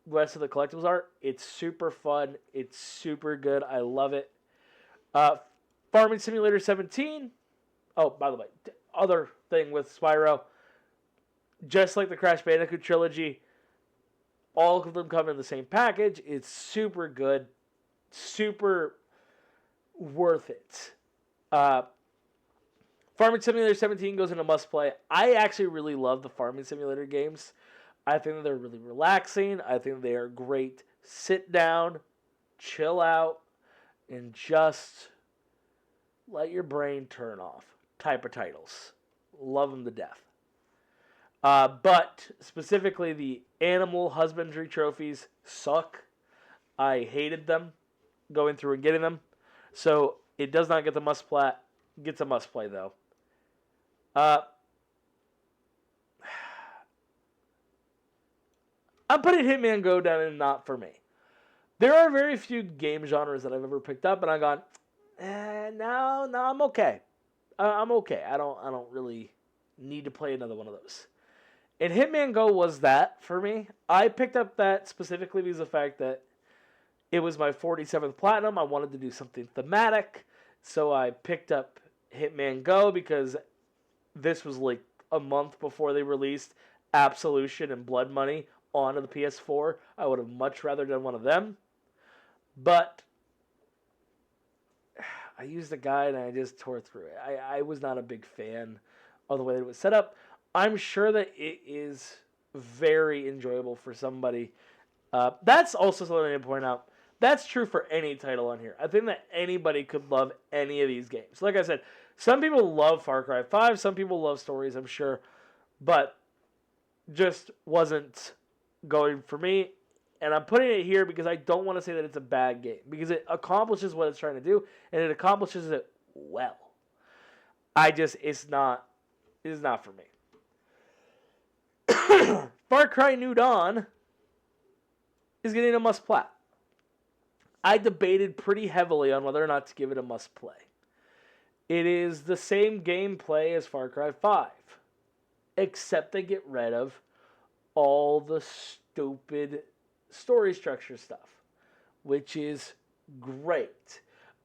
rest of the collectibles are. It's super fun. It's super good. I love it. Farming Simulator 17. Oh, by the way, other thing with Spyro, just like the Crash Bandicoot trilogy, all of them come in the same package. It's super good. Super worth it. Farming Simulator 17 goes into must play. I actually really love the Farming Simulator games. I think that they're really relaxing. I think they are great. Sit down, chill out, and just let your brain turn off type of titles. Love them to death. But specifically the animal husbandry trophies suck. I hated them going through and getting them. So it does not get the must play. Gets a must play though. I'm putting Hitman Go down and not for me. There are very few game genres that I've ever picked up and I've gone, no, I'm okay. I'm okay. I don't really need to play another one of those. And Hitman Go was that for me. I picked up that specifically because of the fact that it was my 47th Platinum. I wanted to do something thematic. So I picked up Hitman Go because this was like a month before they released Absolution and Blood Money onto the PS4. I would have much rather done one of them. But I used the guide and I just tore through it. I was not a big fan of the way that it was set up. I'm sure that it is very enjoyable for somebody. That's also something I need to point out. That's true for any title on here. I think that anybody could love any of these games. Like I said, some people love Far Cry 5. Some people love stories, I'm sure. But just wasn't going for me. And I'm putting it here because I don't want to say that it's a bad game. Because it accomplishes what it's trying to do. And it accomplishes it well. It's not for me. Far Cry New Dawn is getting a must play. I debated pretty heavily on whether or not to give it a must play. It is the same gameplay as Far Cry 5, except they get rid of all the stupid story structure stuff, which is great.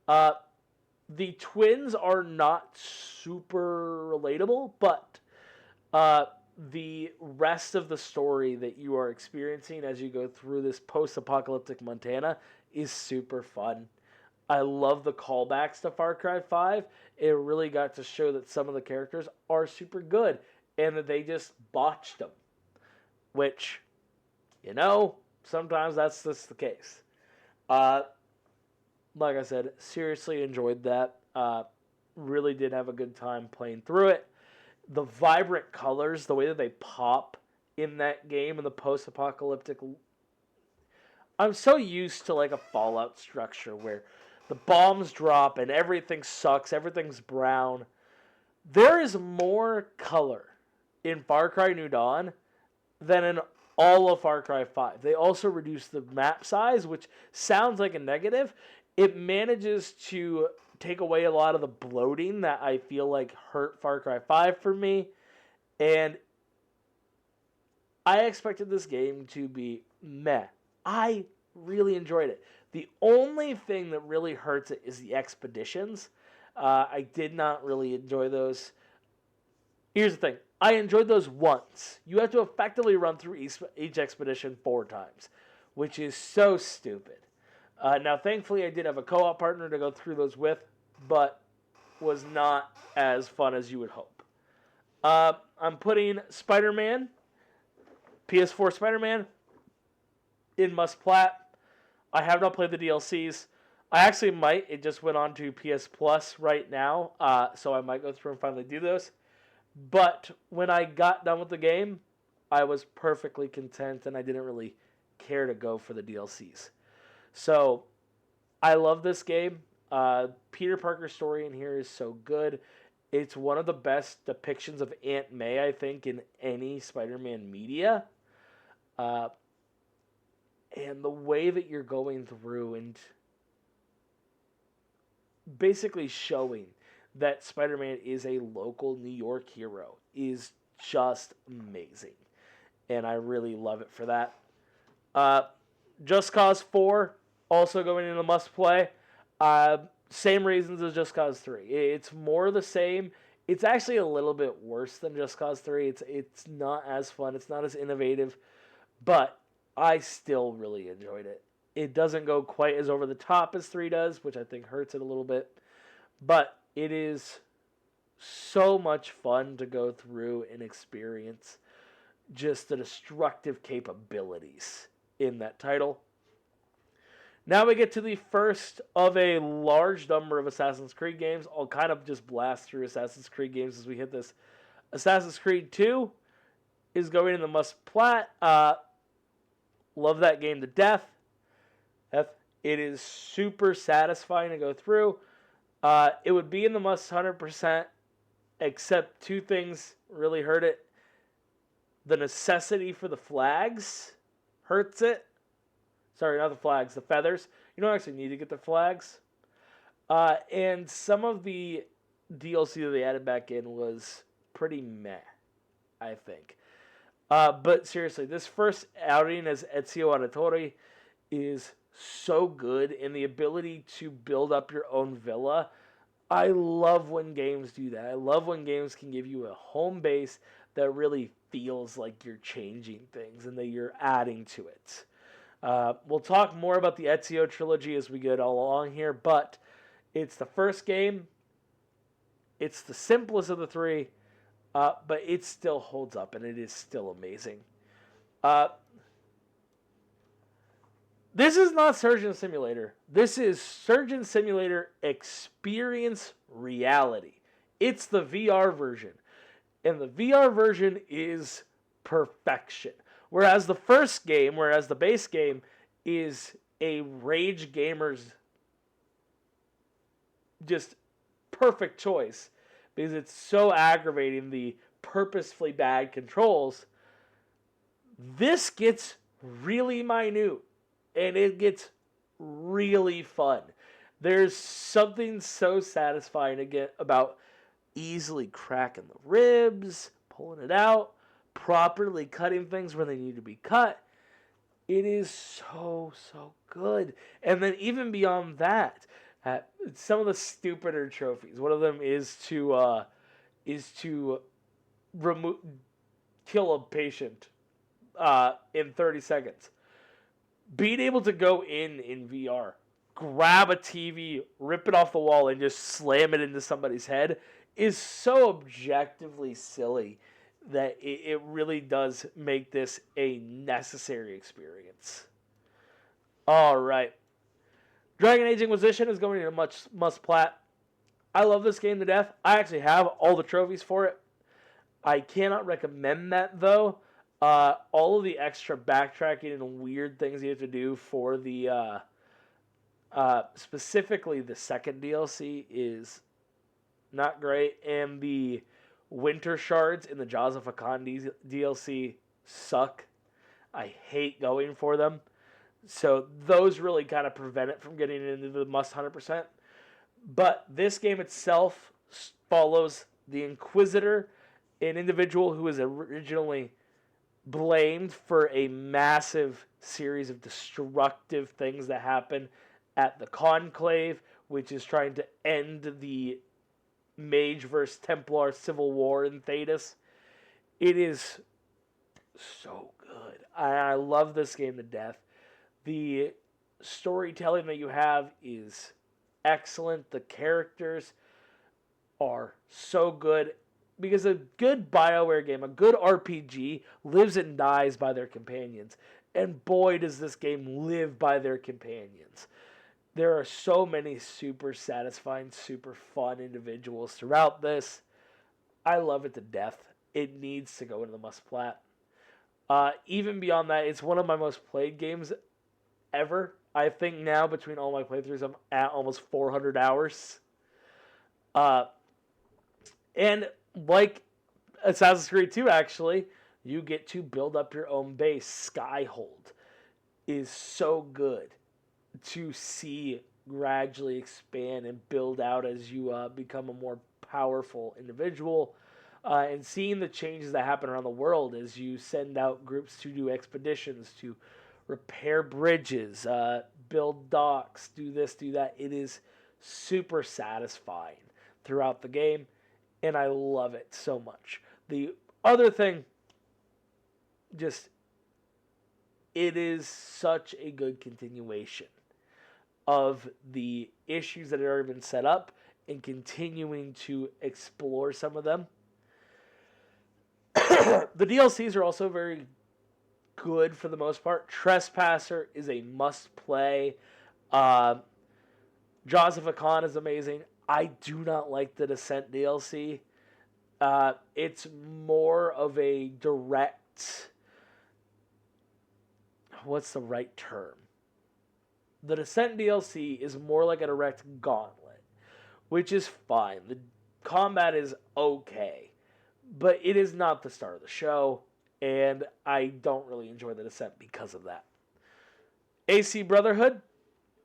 The twins are not super relatable, but the rest of the story that you are experiencing as you go through this post-apocalyptic Montana is super fun. I love the callbacks to Far Cry 5. It really got to show that some of the characters are super good and that they just botched them. Which, sometimes that's just the case. Like I said, seriously enjoyed that. Really did have a good time playing through it. The vibrant colors, the way that they pop in that game in the post-apocalyptic... I'm so used to like a Fallout structure where the bombs drop and everything sucks, everything's brown. There is more color in Far Cry New Dawn than in all of Far Cry 5. They also reduced the map size, which sounds like a negative. It manages to take away a lot of the bloating that I feel like hurt Far Cry 5 for me. And I expected this game to be meh. I really enjoyed it. The only thing that really hurts it is the expeditions. I did not really enjoy those. Here's the thing. I enjoyed those once. You have to effectively run through each expedition 4 times, which is so stupid. Now, thankfully, I did have a co-op partner to go through those with, but was not as fun as you would hope. I'm putting Spider-Man, PS4 Spider-Man, in Must Plat. I have not played the DLCs. I actually might. It just went on to PS Plus right now, so I might go through and finally do those. But when I got done with the game, I was perfectly content, and I didn't really care to go for the DLCs. So, I love this game. Peter Parker's story in here is so good. It's one of the best depictions of Aunt May, I think, in any Spider-Man media. And the way that you're going through and basically showing that Spider-Man is a local New York hero is just amazing. And I really love it for that. Just Cause 4, also going into must play. Same reasons as Just Cause 3. It's more the same. It's actually a little bit worse than Just Cause 3. It's not as fun. It's not as innovative. But I still really enjoyed it. It doesn't go quite as over the top as 3 does, which I think hurts it a little bit. But it is so much fun to go through and experience just the destructive capabilities in that title. Now we get to the first of a large number of Assassin's Creed games. I'll kind of just blast through Assassin's Creed games as we hit this. Assassin's Creed 2 is going in the must plat. Love that game to death. It is super satisfying to go through. It would be in the must 100%, except 2 things really hurt it. The necessity for the flags hurts it. Sorry, not the flags, the feathers. You don't actually need to get the flags. And some of the DLC that they added back in was pretty meh, I think. But seriously, this first outing as Ezio Auditore is so good, and the ability to build up your own villa. I love when games do that. I love when games can give you a home base that really feels like you're changing things and that you're adding to it. We'll talk more about the Ezio trilogy as we get along here, but it's the first game. It's the simplest of the 3, but it still holds up, and it is still amazing. This is not Surgeon Simulator. This is Surgeon Simulator Experience Reality. It's the VR version. And the VR version is perfection. Whereas the base game is a Rage Gamer's just perfect choice. Because it's so aggravating, the purposefully bad controls. This gets really minute. And it gets really fun. There's something so satisfying again about easily cracking the ribs, pulling it out, properly cutting things where they need to be cut. It is so good. And then even beyond that, some of the stupider trophies. One of them is to kill a patient in 30 seconds. Being able to go in VR, grab a TV, rip it off the wall, and just slam it into somebody's head is so objectively silly that it really does make this a necessary experience. All right. Dragon Age Inquisition is going into must plat. I love this game to death. I actually have all the trophies for it. I cannot recommend that, though. All of the extra backtracking and weird things you have to do for the specifically the second DLC is not great, and the Winter Shards in the Jaws of Hakan DLC suck. I hate going for them, so those really kind of prevent it from getting into the must 100%. But this game itself follows the Inquisitor, an individual who was originally blamed for a massive series of destructive things that happen at the Conclave, which is trying to end the Mage versus Templar civil war in Thedas. It is so good. I love this game to death. The storytelling that you have is excellent. The characters are so good because a good BioWare game, a good RPG, lives and dies by their companions. And boy, does this game live by their companions. There are so many super satisfying, super fun individuals throughout this. I love it to death. It needs to go into the must-plat. Even beyond that, it's one of my most played games ever. I think now, between all my playthroughs, I'm at almost 400 hours. And like Assassin's Creed 2, actually, you get to build up your own base. Skyhold is so good to see gradually expand and build out as you become a more powerful individual. And seeing the changes that happen around the world as you send out groups to do expeditions, to repair bridges, build docks, do this, do that. It is super satisfying throughout the game, and I love it so much. The other thing, just, it is such a good continuation of the issues that had already been set up and continuing to explore some of them. The DLCs are also very good for the most part. Trespasser is a must-play. Jaws of Akan is amazing. I do not like the Descent DLC. It's more of a direct... What's the right term? The Descent DLC is more like a direct gauntlet, which is fine. The combat is okay, but it is not the star of the show, and I don't really enjoy the Descent because of that. AC Brotherhood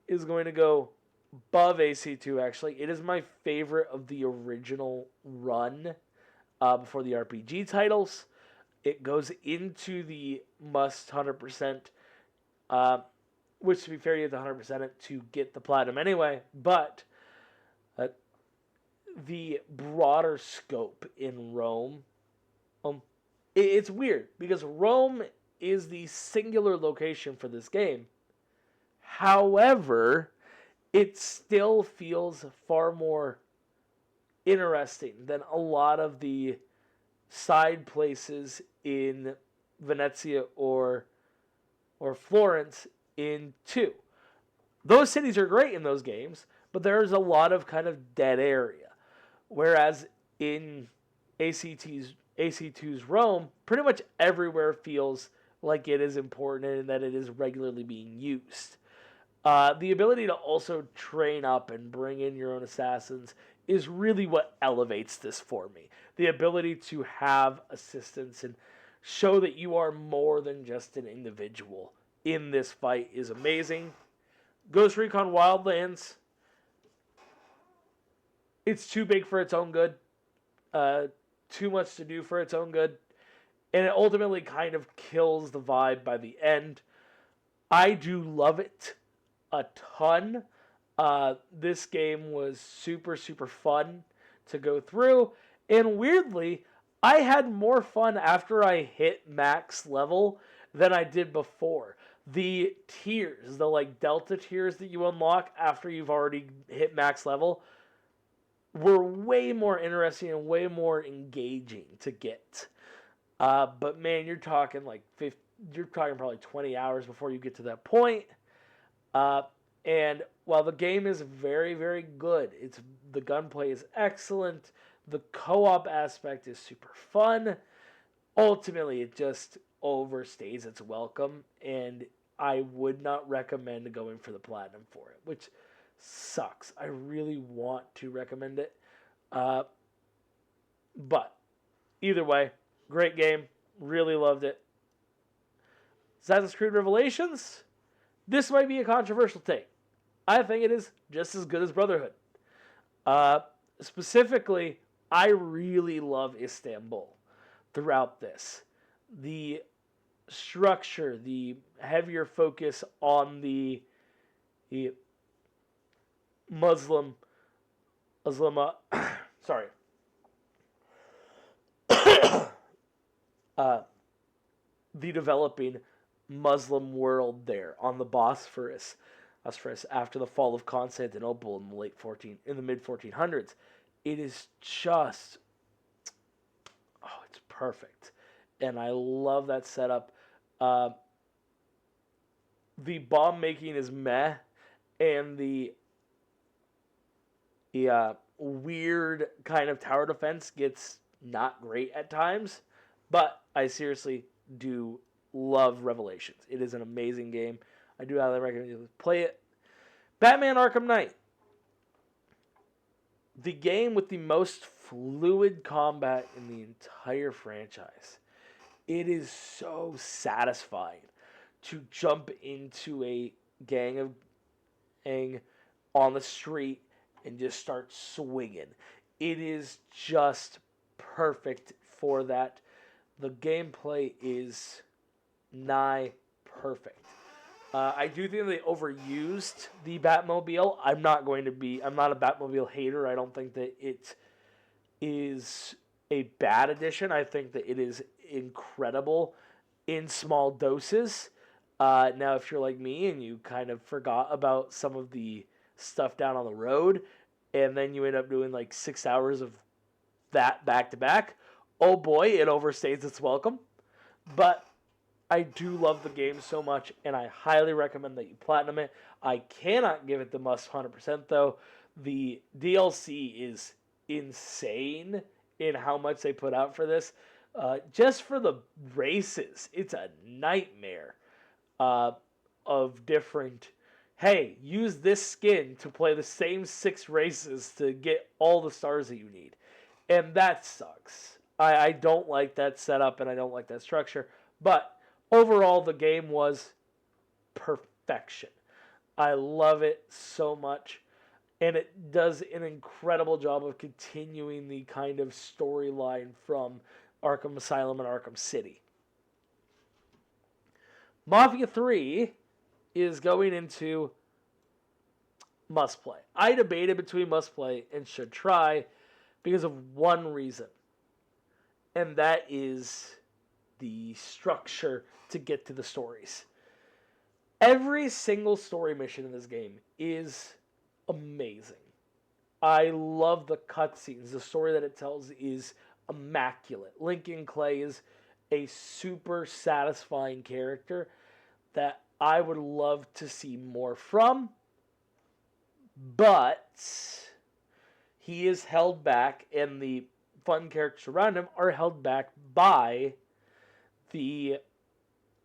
is going to go above AC2, actually. It is my favorite of the original run before the RPG titles. It goes into the must 100%, which, to be fair, you have to 100% it to get the platinum anyway, but the broader scope in Rome, it's weird, because Rome is the singular location for this game. However, it still feels far more interesting than a lot of the side places in Venezia or Florence in 2. Those cities are great in those games, but there's a lot of kind of dead area. Whereas in AC2's Rome, pretty much everywhere feels like it is important and that it is regularly being used. The ability to also train up and bring in your own assassins is really what elevates this for me. The ability to have assistance and show that you are more than just an individual in this fight is amazing. Ghost Recon Wildlands, it's too big for its own good. Too much to do for its own good. And it ultimately kind of kills the vibe by the end. I do love it a ton. This game was super, super fun to go through. And weirdly, I had more fun after I hit max level than I did before. The tiers, the like delta tiers that you unlock after you've already hit max level, were way more interesting and way more engaging to get. But man, you're talking probably 20 hours before you get to that point. And while the game is very, very good, the gunplay is excellent, the co-op aspect is super fun, ultimately it just overstays its welcome, and I would not recommend going for the platinum for it, which sucks. I really want to recommend it. But either way, great game. Really loved it. Assassin's Creed Revelations? This might be a controversial take. I think it is just as good as Brotherhood. Specifically, I really love Istanbul throughout this. The structure, the heavier focus on the Muslim, Muslim, sorry, uh, the developing Muslim world there on the Bosphorus, after the fall of Constantinople in the mid 1400s. It is just, oh, it's perfect, and I love that setup. Uh, the bomb making is meh, and the weird kind of tower defense gets not great at times, but I seriously do love Revelations. It is an amazing game. I do highly recommend you play it. Batman Arkham Knight. The game with the most fluid combat in the entire franchise. It is so satisfying to jump into a gang on the street and just start swinging. It is just perfect for that. The gameplay is nigh perfect. I do think they overused the Batmobile. I'm not a Batmobile hater. I don't think that it is a bad addition. I think that it is incredible in small doses. Now, if you're like me and you kind of forgot about some of the stuff down on the road, and then you end up doing like 6 hours of that back to back, oh boy, it overstays its welcome. But I do love the game so much, and I highly recommend that you platinum it. I cannot give it the must 100% though. The DLC is insane in how much they put out for this. Just for the races, it's a nightmare of different. Hey, use this skin to play the same 6 races to get all the stars that you need. And that sucks. I don't like that setup and I don't like that structure. But overall, the game was perfection. I love it so much. And it does an incredible job of continuing the kind of storyline from Arkham Asylum and Arkham City. Mafia 3 is going into must play. I debated between must play and should try because of one reason. And that is the structure to get to the stories. Every single story mission in this game is amazing. I love the cutscenes. The story that it tells is immaculate. Lincoln Clay is a super satisfying character that I would love to see more from, but he is held back, and the fun characters around him are held back by the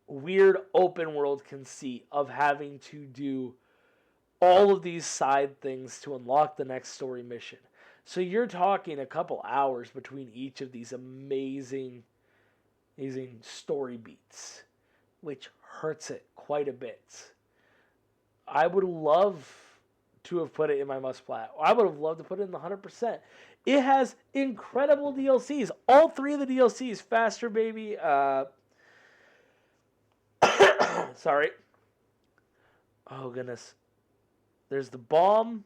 weird open world conceit of having to do all of these side things to unlock the next story mission. So you're talking a couple hours between each of these amazing story beats, which hurts it quite a bit. I would love to have put it in my must play. I would have loved to put it in the 100%. It has incredible DLCs. All 3 of the DLCs, Faster Baby, sorry. Oh goodness. There's the bomb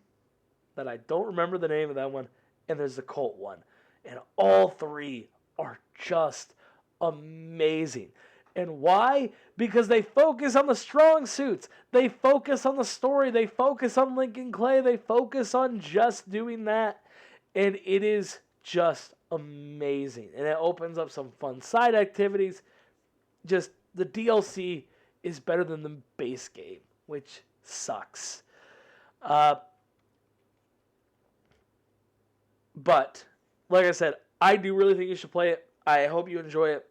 that I don't remember the name of that one, and there's the Colt one. And all 3 are just amazing. And why? Because they focus on the strong suits. They focus on the story. They focus on Lincoln Clay. They focus on just doing that. And it is just amazing. And it opens up some fun side activities. Just the DLC is better than the base game, which sucks. But, like I said, I do really think you should play it. I hope you enjoy it.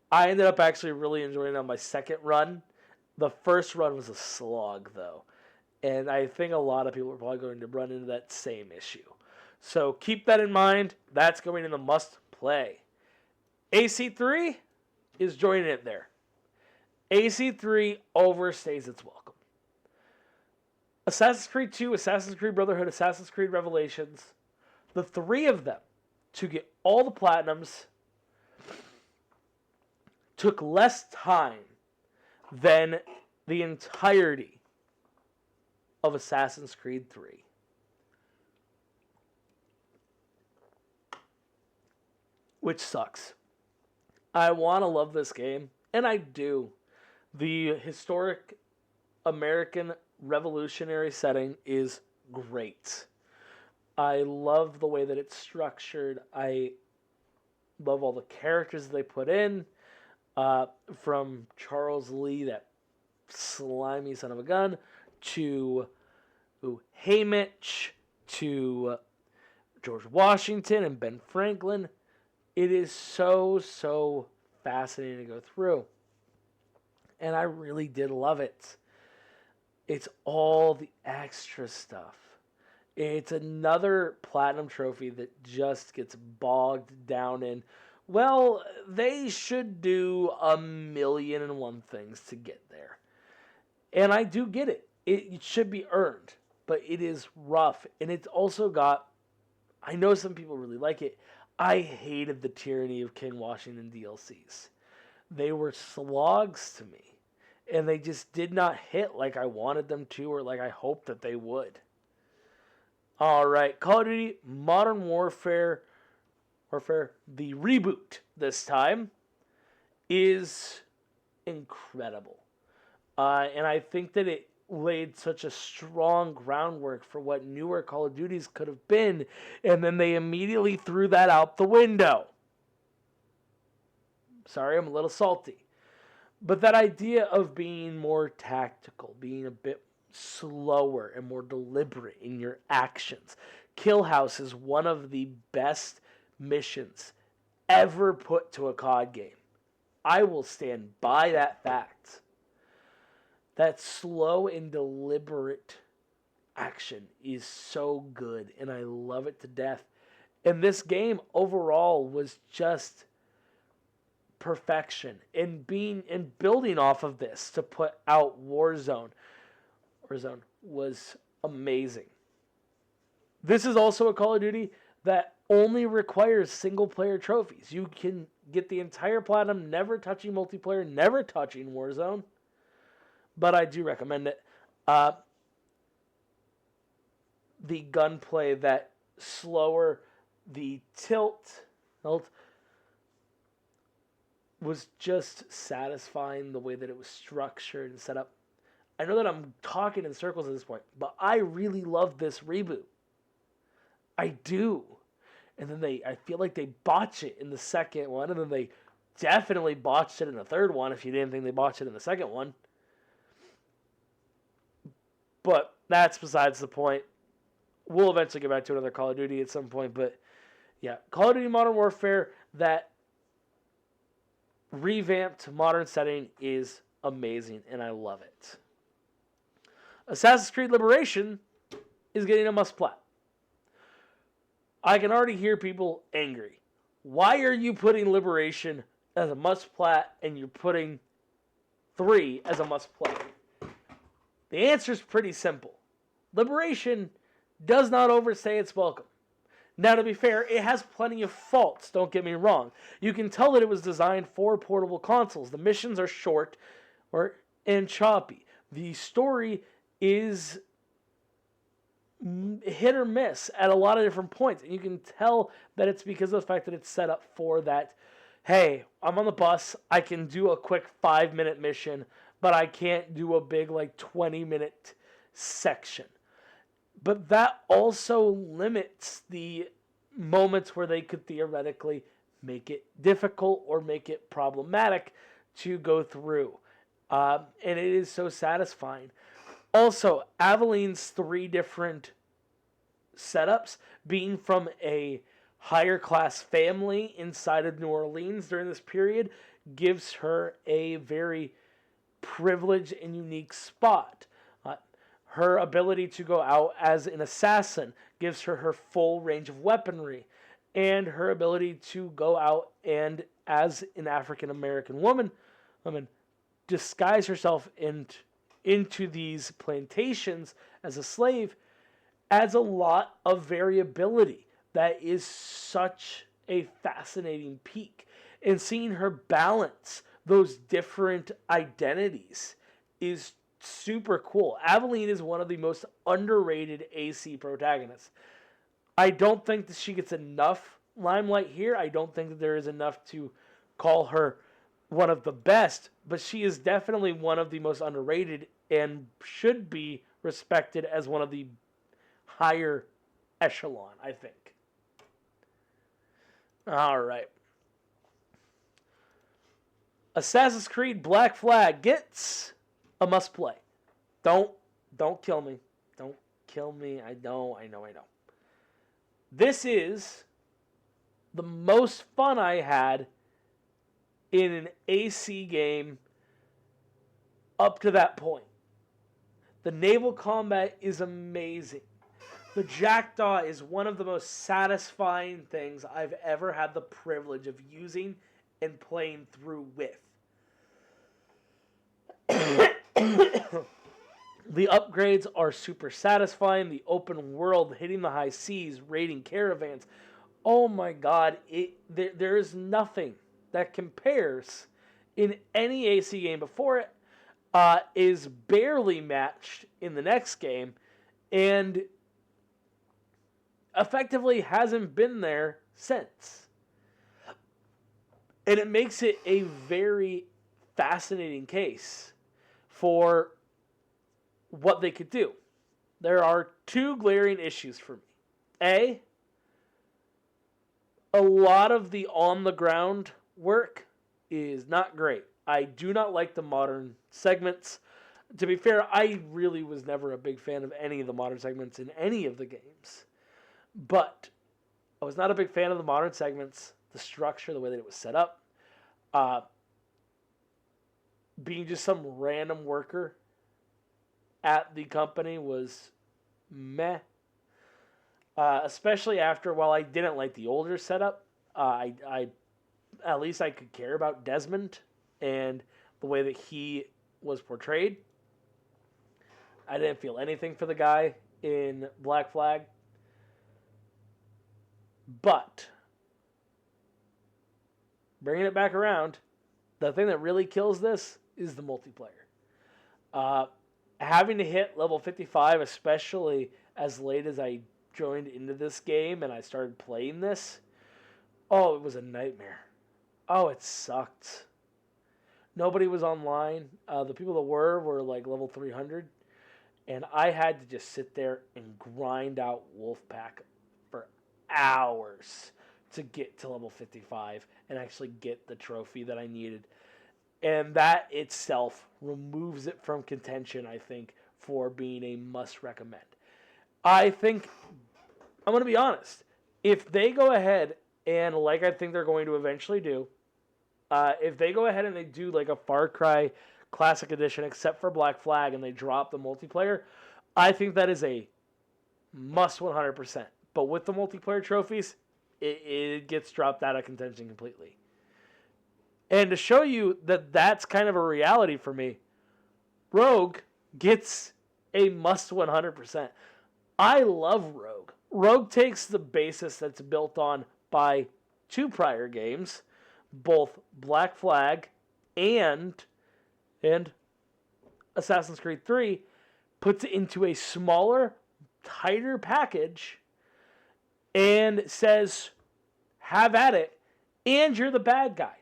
I ended up actually really enjoying it on my second run. The first run was a slog, though. And I think a lot of people are probably going to run into that same issue. So keep that in mind. That's going in the must play. AC3 is joining it there. AC3 overstays its welcome. Assassin's Creed 2, Assassin's Creed Brotherhood, Assassin's Creed Revelations. The 3 of them to get all the platinums took less time than the entirety of Assassin's Creed 3. Which sucks. I want to love this game, and I do. The historic American revolutionary setting is great. I love the way that it's structured. I love all the characters they put in. From Charles Lee, that slimy son of a gun, to Haymitch, to George Washington and Ben Franklin. It is so fascinating to go through. And I really did love it. It's all the extra stuff. It's another platinum trophy that just gets bogged down in, well, they should do 1,000,001 things to get there. And I do get it. It should be earned. But it is rough. And it's also got, I know some people really like it. I hated the Tyranny of King Washington DLCs. They were slogs to me. And they just did not hit like I wanted them to, or like I hoped that they would. Alright, Call of Duty Modern Warfare, the reboot this time, is incredible. And I think that it laid such a strong groundwork for what newer Call of Duties could have been, and then they immediately threw that out the window. Sorry, I'm a little salty. But that idea of being more tactical, being a bit slower and more deliberate in your actions. Kill House is one of the best missions ever put to a COD game. I will stand by that fact. That slow and deliberate action is so good, and I love it to death. And this game overall was just perfection. And building off of this to put out Warzone was amazing. This is also a Call of Duty that only requires single-player trophies. You can get the entire platinum, never touching multiplayer, never touching Warzone. But I do recommend it. The gunplay, that slower, the tilt was just satisfying, the way that it was structured and set up. I know that I'm talking in circles at this point, but I really love this reboot. I do. And then I feel like they botch it in the second one, and then they definitely botched it in the third one, if you didn't think they botched it in the second one. But that's besides the point. We'll eventually get back to another Call of Duty at some point, but yeah, Call of Duty Modern Warfare, that revamped modern setting is amazing, and I love it. Assassin's Creed Liberation is getting a must-plat. I can already hear people angry. Why are you putting Liberation as a must-plat and you're putting 3 as a must-play? The answer is pretty simple. Liberation does not overstay its welcome. Now, to be fair, it has plenty of faults, don't get me wrong. You can tell that it was designed for portable consoles. The missions are short and choppy. The story is hit or miss at a lot of different points. And you can tell that it's because of the fact that it's set up for that, hey, I'm on the bus, I can do a quick 5-minute mission, but I can't do a big 20-minute section. But that also limits the moments where they could theoretically make it difficult or make it problematic to go through. And it is so satisfying. Also, Aveline's 3 different setups, being from a higher class family inside of New Orleans during this period, gives her a very privileged and unique spot. Her ability to go out as an assassin gives her her full range of weaponry. And her ability to go out and, as an African American woman, disguise herself into these plantations as a slave, adds a lot of variability. That is such a fascinating peak. And seeing her balance those different identities is super cool. Aveline is one of the most underrated AC protagonists. I don't think that she gets enough limelight here. I don't think that there is enough to call her one of the best, but she is definitely one of the most underrated and should be respected as one of the higher echelon, I think. All right. Assassin's Creed Black Flag gets a must play. Don't kill me. Don't kill me. I know. This is the most fun I had in an AC game up to that point. The naval combat is amazing. The Jackdaw is one of the most satisfying things I've ever had the privilege of using and playing through with. The upgrades are super satisfying. The open world, hitting the high seas, raiding caravans. Oh my god, there is nothing that compares in any AC game before it. Is barely matched in the next game, and effectively hasn't been there since. And it makes it a very fascinating case for what they could do. There are two glaring issues for me. A lot of the on-the-ground work is not great. I do not like the modern segments. To be fair, I really was never a big fan of any of the modern segments in any of the games. But I was not a big fan of the modern segments, the structure, the way that it was set up. Being just some random worker at the company was meh. Especially after, while I didn't like the older setup, I at least I could care about Desmond and the way that he was portrayed. I didn't feel anything for the guy in Black Flag. But bringing it back around, the thing that really kills this is the multiplayer. Having to hit level 55, especially as late as I joined into this game and I started playing this, oh, it was a nightmare. Oh, it sucked. Nobody was online. The people that were like level 300. And I had to just sit there and grind out Wolfpack for hours to get to level 55 and actually get the trophy that I needed. And that itself removes it from contention, I think, for being a must recommend. I think, I'm going to be honest, if they go ahead and, like I think they're going to eventually do, if they go ahead and they do like a Far Cry Classic Edition except for Black Flag and they drop the multiplayer, I think that is a must 100%. But with the multiplayer trophies, it gets dropped out of contention completely. And to show you that that's kind of a reality for me, Rogue gets a must 100%. I love Rogue. Rogue takes the basis that's built on by two prior games, both Black Flag and Assassin's Creed 3, puts it into a smaller, tighter package and says, have at it, and you're the bad guy,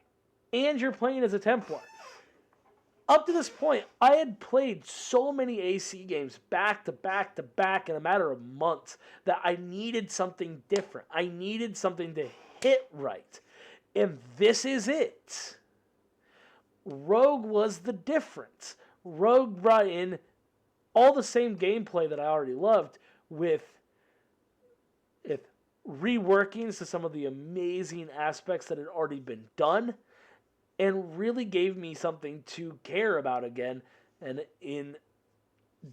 and you're playing as a Templar. Up to this point, I had played so many AC games back to back to back in a matter of months that I needed something different. I needed something to hit right. And this is it. Rogue was the difference. Rogue brought in all the same gameplay that I already loved with reworkings to some of the amazing aspects that had already been done, and really gave me something to care about again, and in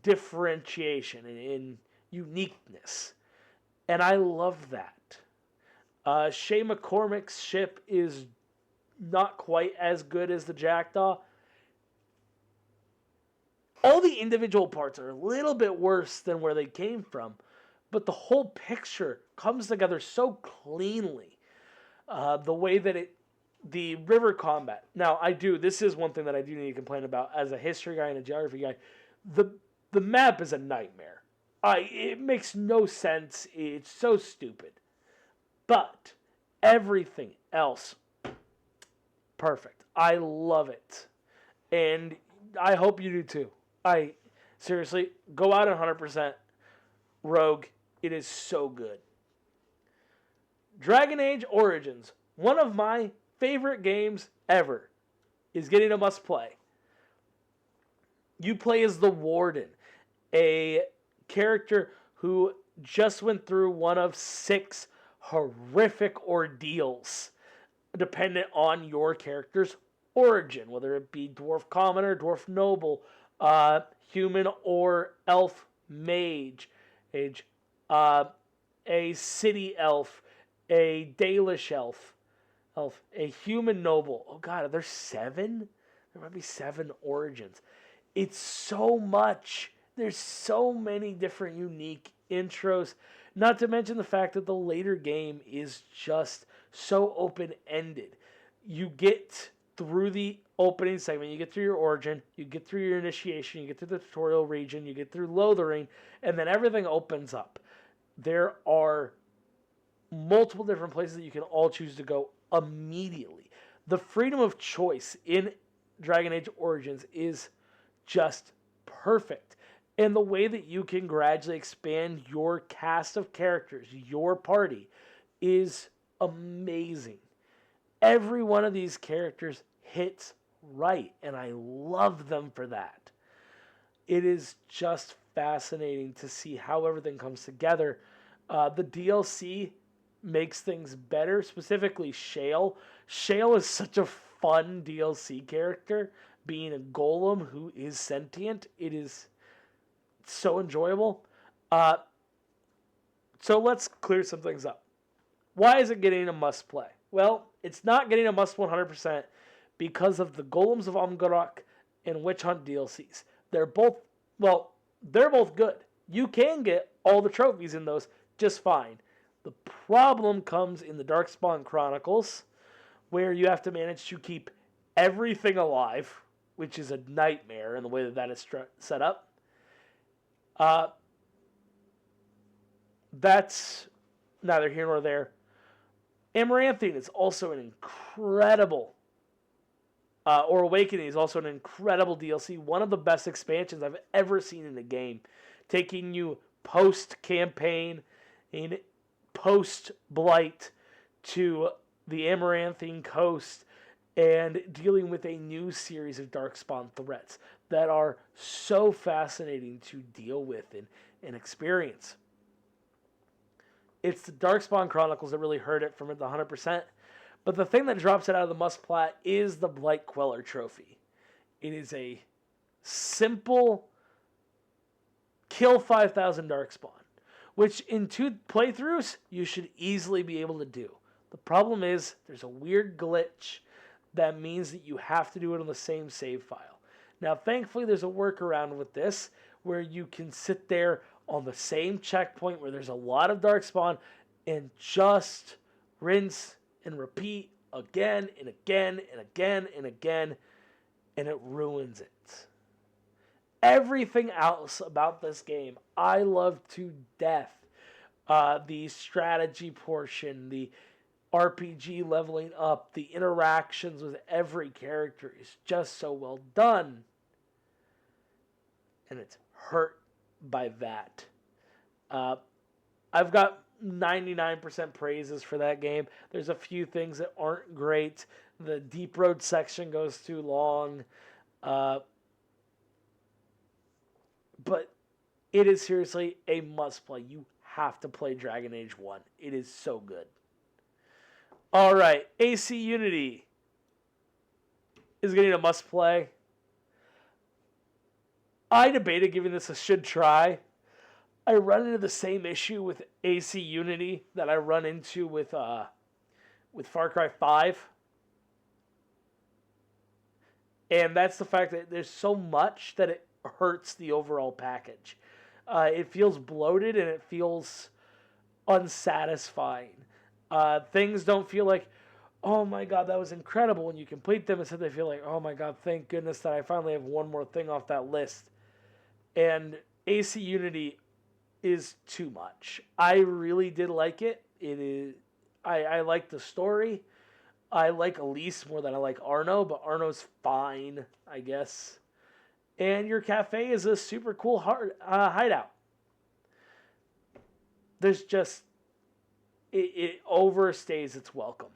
differentiation and in uniqueness. And I love that. Shay McCormick's ship is not quite as good as the Jackdaw. All the individual parts are a little bit worse than where they came from, but the whole picture comes together so cleanly. The way that it the river combat. Now, this is one thing that I do need to complain about as a history guy and a geography guy. The the map is a nightmare. It makes no sense. It's so stupid. But everything else, perfect. I love it. And I hope you do too. Seriously, go out 100% Rogue. It is so good. Dragon Age Origins, one of my favorite games ever, is getting a must play. You play as the Warden, a character who just went through one of 6 horrific ordeals dependent on your character's origin, whether it be dwarf commoner, dwarf noble, human or elf mage, a city elf, a Dalish elf, a human noble. Oh god, are there 7? There might be 7 origins. It's so much. There's so many different unique intros. Not to mention the fact that the later game is just so open-ended. You get through the opening segment, you get through your origin, you get through your initiation, you get through the tutorial region, you get through Lothering, and then everything opens up. There are multiple different places that you can all choose to go immediately. The freedom of choice in Dragon Age Origins is just perfect. And the way that you can gradually expand your cast of characters, your party, is amazing. Every one of these characters hits right, and I love them for that. It is just fascinating to see how everything comes together. The DLC makes things better, specifically Shale. Shale is such a fun DLC character, being a golem who is sentient. It is so enjoyable. So let's clear some things up. Why is it getting a must play? Well, it's not getting a must 100% because of the Golems of Umgarok and Witch Hunt DLCs. They're both good. You can get all the trophies in those just fine. The problem comes in the Darkspawn Chronicles, where you have to manage to keep everything alive, which is a nightmare in the way that is set up. That's neither here nor there. Amaranthine is also an incredible, or Awakening is also an incredible DLC. One of the best expansions I've ever seen in a game. Taking you post-campaign and post-Blight to the Amaranthine Coast and dealing with a new series of Darkspawn threats that are so fascinating to deal with and experience. It's the Darkspawn Chronicles that really hurt it from the 100%. But the thing that drops it out of the must plat is the Blight Queller trophy. It is a simple kill 5,000 Darkspawn, which in 2 playthroughs you should easily be able to do. The problem is there's a weird glitch that means that you have to do it on the same save file. Now, thankfully, there's a workaround with this where you can sit there on the same checkpoint where there's a lot of Darkspawn and just rinse and repeat again and again and again and again, and it ruins it. Everything else about this game I love to death. The strategy portion, the RPG leveling up, the interactions with every character is just so well done. And it's hurt by that. I've got 99% praises for that game. There's a few things that aren't great. The Deep Road section goes too long. But it is seriously a must play. You have to play Dragon Age 1. It is so good. Alright, AC Unity is getting a must play. I debated giving this a should try. I run into the same issue with AC Unity that I run into with Far Cry 5. And that's the fact that there's so much that it hurts the overall package. It feels bloated and it feels unsatisfying. Things don't feel like, oh my god, that was incredible when you complete them, and so they feel like, oh my god, thank goodness that I finally have one more thing off that list. And AC Unity is too much. I really did like it. It is. I like the story. I like Elise more than I like Arno, but Arno's fine, I guess. And your cafe is a super cool hideout. There's just it overstays its welcome,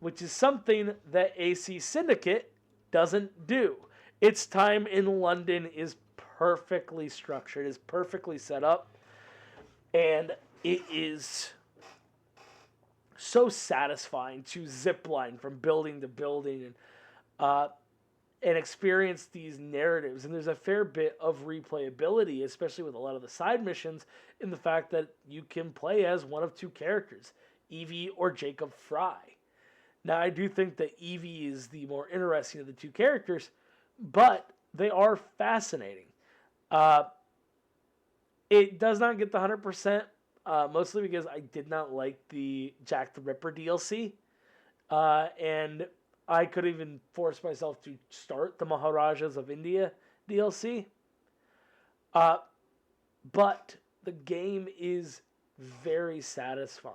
which is something that AC Syndicate doesn't do. Its time in London is perfectly structured, is perfectly set up, and it is so satisfying to zipline from building to building and experience these narratives. And there's a fair bit of replayability, especially with a lot of the side missions, in the fact that you can play as one of two characters, Evie or Jacob Fry. Now, I do think that Evie is the more interesting of the two characters, but they are fascinating. Uh, it does not get the 100%, mostly because I did not like the Jack the Ripper DLC. And I could even force myself to start the Maharajas of India DLC. But the game is very satisfying.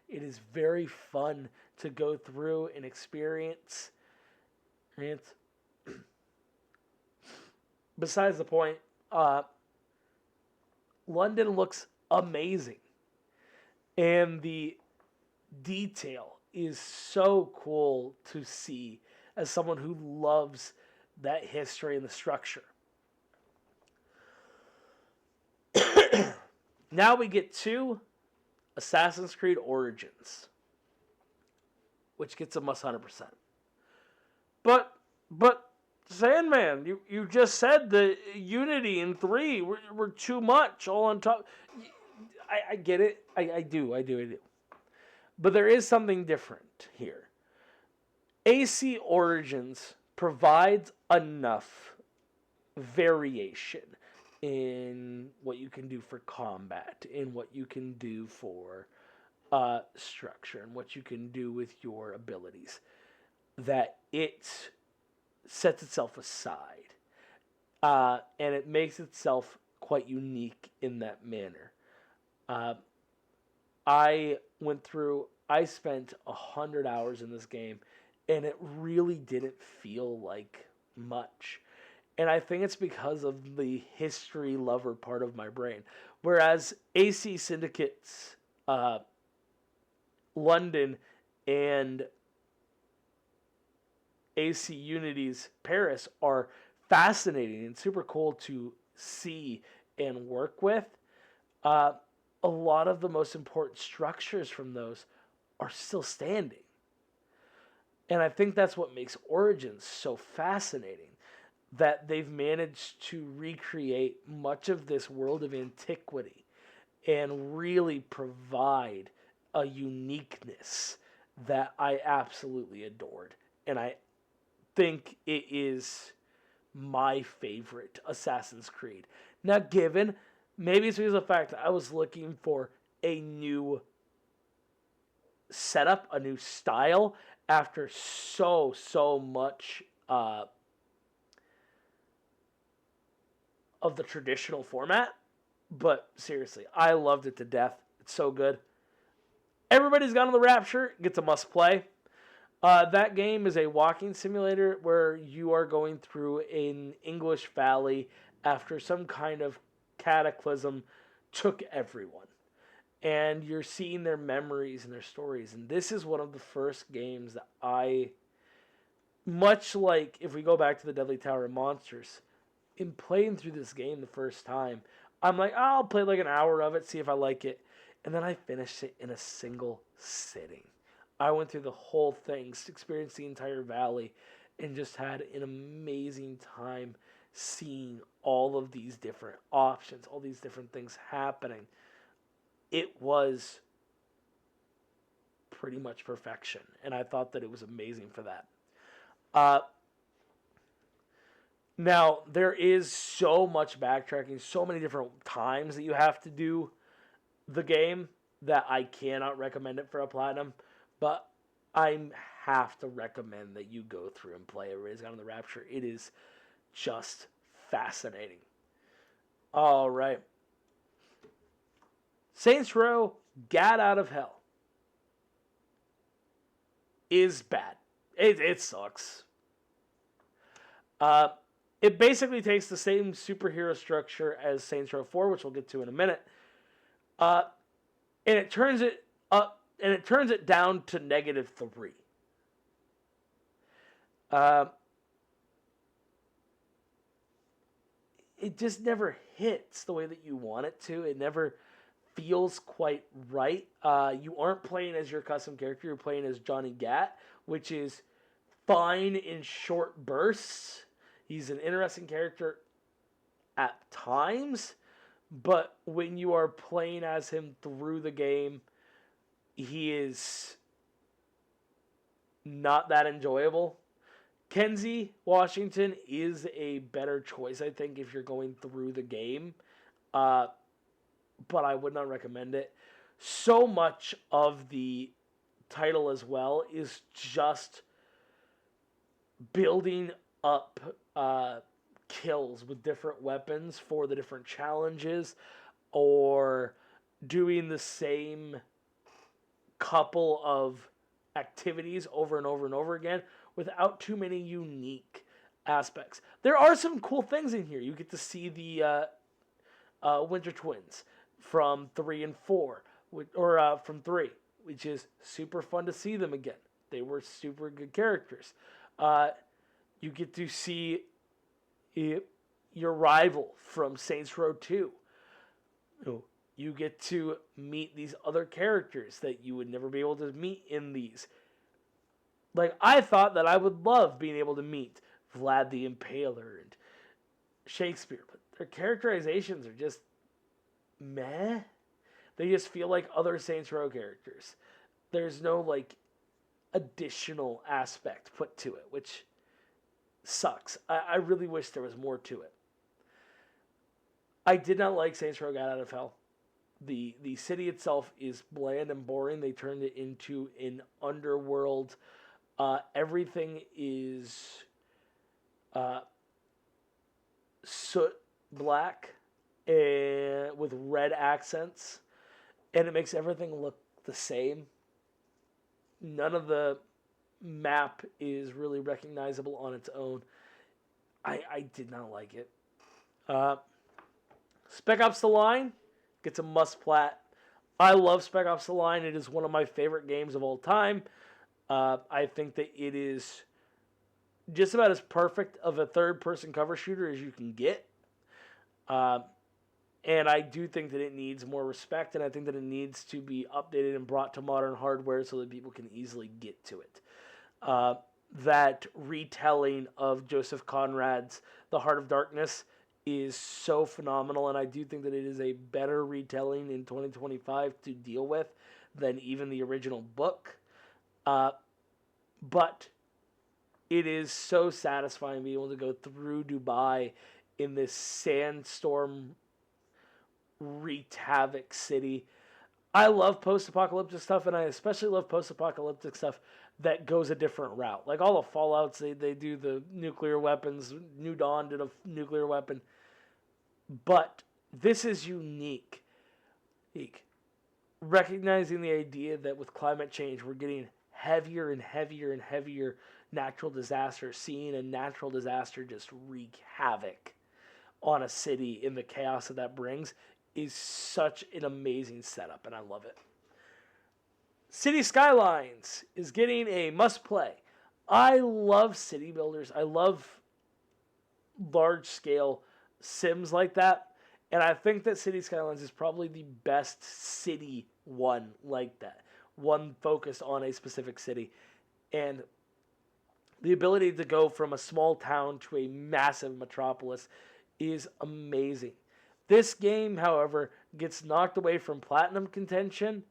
It is very fun to go through and experience. Besides the point, London looks amazing. And the detail is so cool to see as someone who loves that history and the structure. Now we get to Assassin's Creed Origins, which gets a must 100%. But Sandman, you just said the Unity and 3 were too much all on top. I get it. I do. But there is something different here. AC Origins provides enough variation in what you can do for combat, in what you can do for structure, and what you can do with your abilities, that it sets itself aside. And it makes itself quite unique in that manner. I spent 100 hours in this game, and it really didn't feel like much. And I think it's because of the history lover part of my brain. Whereas AC Syndicate's London and AC Unity's Paris are fascinating and super cool to see and work with. A lot of the most important structures from those are still standing. And I think that's what makes Origins so fascinating, that they've managed to recreate much of this world of antiquity and really provide a uniqueness that I absolutely adored. And I think it is my favorite Assassin's Creed. Now, given, maybe it's because of the fact that I was looking for a new setup, a new style, after so much of the traditional format. But seriously, I loved it to death. It's so good. Everybody's Gone on the Rapture gets a must play. That game is a walking simulator where you are going through an English valley after some kind of cataclysm took everyone. And you're seeing their memories and their stories. And this is one of the first games that I, much like if we go back to the Deadly Tower of Monsters, in playing through this game the first time, I'm like, I'll play like an hour of it, see if I like it. And then I finished it in a single sitting. I went through the whole thing, experienced the entire valley, and just had an amazing time seeing all of these different options, all these different things happening. It was pretty much perfection, and I thought that it was amazing for that. Now, there is so much backtracking, so many different times that you have to do the game, that I cannot recommend it for a platinum. But I have to recommend that you go through and play a Raise Gone in the Rapture. It is just fascinating. All right. Saints Row Gat Out of Hell is bad. It sucks. It basically takes the same superhero structure as Saints Row 4, which we'll get to in a minute, and it turns it up and it turns it down to -3. It just never hits the way that you want it to. It never feels quite right. You aren't playing as your custom character. You're playing as Johnny Gat, which is fine in short bursts. He's an interesting character at times, but when you are playing as him through the game, he is not that enjoyable. Kenzie Washington is a better choice, I think, if you're going through the game, but I would not recommend it. So much of the title as well is just building up kills with different weapons for the different challenges, or doing the same couple of activities over and over and over again without too many unique aspects. There are some cool things in here. You get to see the Winter Twins from 3 and 4, or from 3, which is super fun to see them again. They were super good characters. You get to see your rival from Saints Row 2. You get to meet these other characters that you would never be able to meet in these. Like, I thought that I would love being able to meet Vlad the Impaler and Shakespeare, but their characterizations are just meh. They just feel like other Saints Row characters. There's no, like, additional aspect put to it, which sucks. I really wish there was more to it. I did not like Saints Row Gat Out of Hell. The city itself is bland and boring. They turned it into an underworld. Everything is soot black and with red accents, and it makes everything look the same. None of the map is really recognizable on its own. I did not like it. Spec Ops The Line gets a must plat. I love Spec Ops The Line. It is one of my favorite games of all time. I think that it is just about as perfect of a third-person cover shooter as you can get. And I do think that it needs more respect, and I think that it needs to be updated and brought to modern hardware so that people can easily get to it. That retelling of Joseph Conrad's The Heart of Darkness is so phenomenal, and I do think that it is a better retelling in 2025 to deal with than even the original book. But it is so satisfying being able to go through Dubai in this sandstorm wreaked havoc city. I love post-apocalyptic stuff, and I especially love post-apocalyptic stuff that goes a different route. Like all the Fallouts, they do the nuclear weapons. New Dawn did a nuclear weapon. But this is unique. Recognizing the idea that with climate change, we're getting heavier and heavier and heavier natural disasters. Seeing a natural disaster just wreak havoc on a city in the chaos that brings is such an amazing setup, and I love it. City Skylines is getting a must-play. I love city builders. I love large-scale sims like that, and I think that City Skylines is probably the best city one like that. One focused on a specific city. And the ability to go from a small town to a massive metropolis is amazing. This game, however, gets knocked away from platinum contention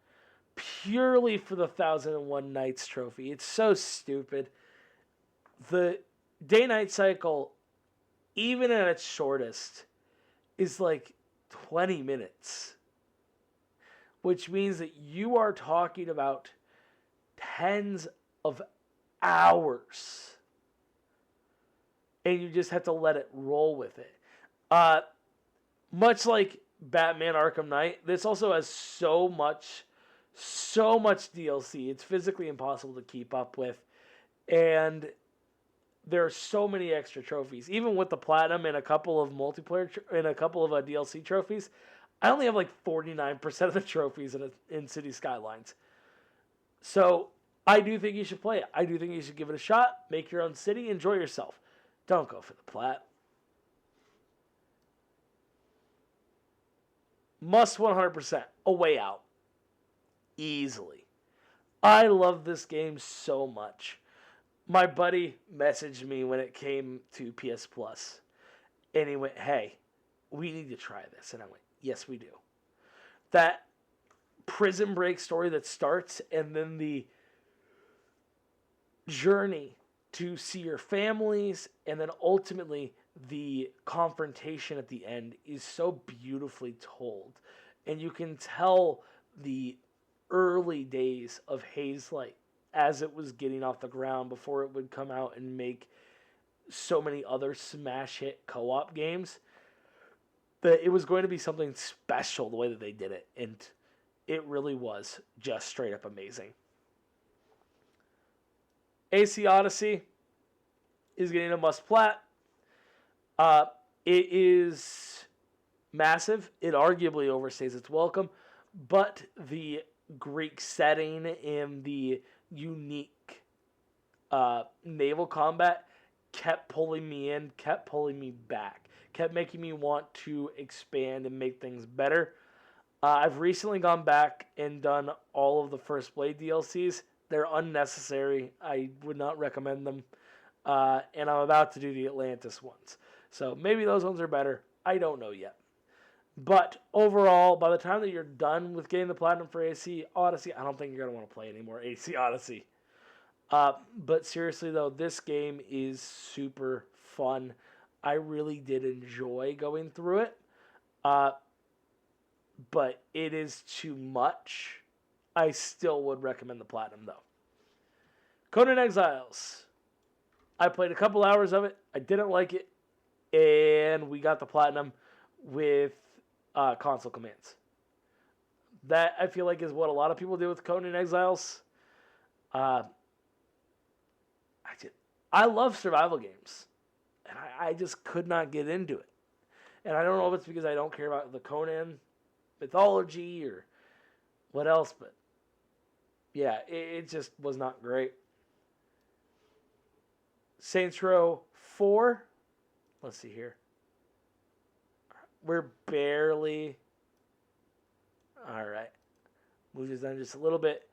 purely for the 1001 Nights trophy. It's so stupid. The day-night cycle, even at its shortest, is like 20 minutes. Which means that you are talking about tens of hours. And you just have to let it roll with it. Much like Batman Arkham Knight, this also has so much DLC. It's physically impossible to keep up with. And there are so many extra trophies. Even with the platinum and a couple of DLC trophies, I only have like 49% of the trophies in City Skylines. So I do think you should play it. I do think you should give it a shot. Make your own city. Enjoy yourself. Don't go for the plat. Must 100%. A way out. Easily. I love this game so much. My buddy messaged me when it came to PS Plus. And he went, hey, we need to try this. And I went, yes, we do. That Prison Break story that starts and then the journey to see your families and then ultimately the confrontation at the end is so beautifully told. And you can tell the early days of Hazelight as it was getting off the ground before it would come out and make so many other smash hit co-op games, that it was going to be something special the way that they did it. And it really was just straight up amazing. AC Odyssey is getting a must plat. It is massive. It arguably overstays its welcome, but the Greek setting and the unique naval combat kept pulling me in, kept pulling me back, kept making me want to expand and make things better. I've recently gone back and done all of the First Blade DLCs. They're unnecessary. I would not recommend them. And I'm about to do the Atlantis ones. So maybe those ones are better. I don't know yet. But overall, by the time that you're done with getting the platinum for AC Odyssey, I don't think you're going to want to play anymore AC Odyssey. But seriously, though, this game is super fun. I really did enjoy going through it. But it is too much. I still would recommend the platinum, though. Conan Exiles. I played a couple hours of it. I didn't like it. And we got the platinum with console commands. That, I feel like, is what a lot of people do with Conan Exiles. I love survival games. And I just could not get into it. And I don't know if it's because I don't care about the Conan mythology or what else, but yeah, it just was not great. Saints Row 4. Let's see here. We're barely... Alright. Move this down just a little bit.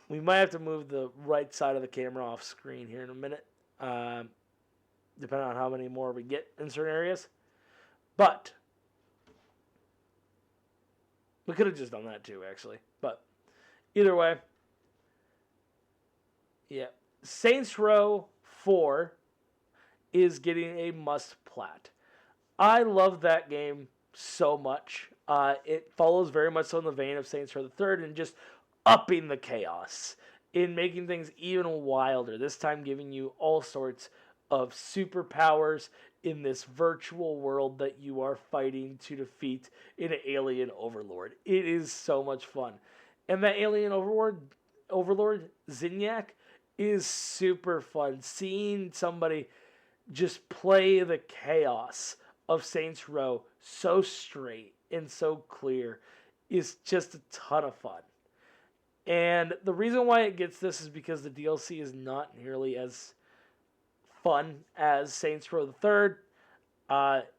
We might have to move the right side of the camera off screen here in a minute. Depending on how many more we get in certain areas. But we could have just done that too, actually. But either way. Yeah. Saints Row 4 is getting a must plat. I love that game so much. It follows very much so in the vein of Saints Row the Third and just upping the chaos in making things even wilder. This time giving you all sorts of superpowers in this virtual world that you are fighting to defeat an alien overlord. It is so much fun. And that alien overlord, Zinyak, is super fun. Seeing somebody just play the chaos of Saints Row so straight and so clear is just a ton of fun. And the reason why it gets this is because the DLC is not nearly as fun as Saints Row the Third.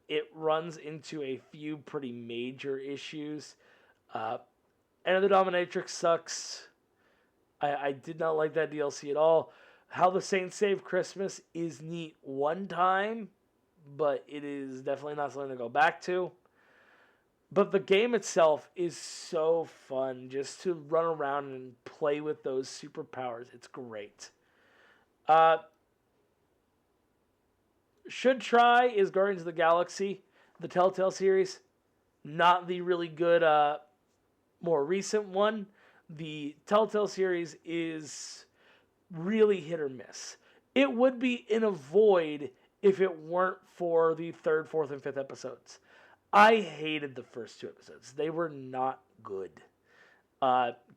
It runs into a few pretty major issues. Enter the Dominatrix sucks. I did not like that DLC at all. How the Saints Save Christmas is neat one time, but it is definitely not something to go back to. But the game itself is so fun just to run around and play with those superpowers. It's great. Should try is Guardians of the Galaxy, the Telltale series. Not the really good, more recent one. The Telltale series is really hit or miss. It would be in a void if it weren't for the third, fourth, and fifth episodes. I hated the first two episodes. They were not good.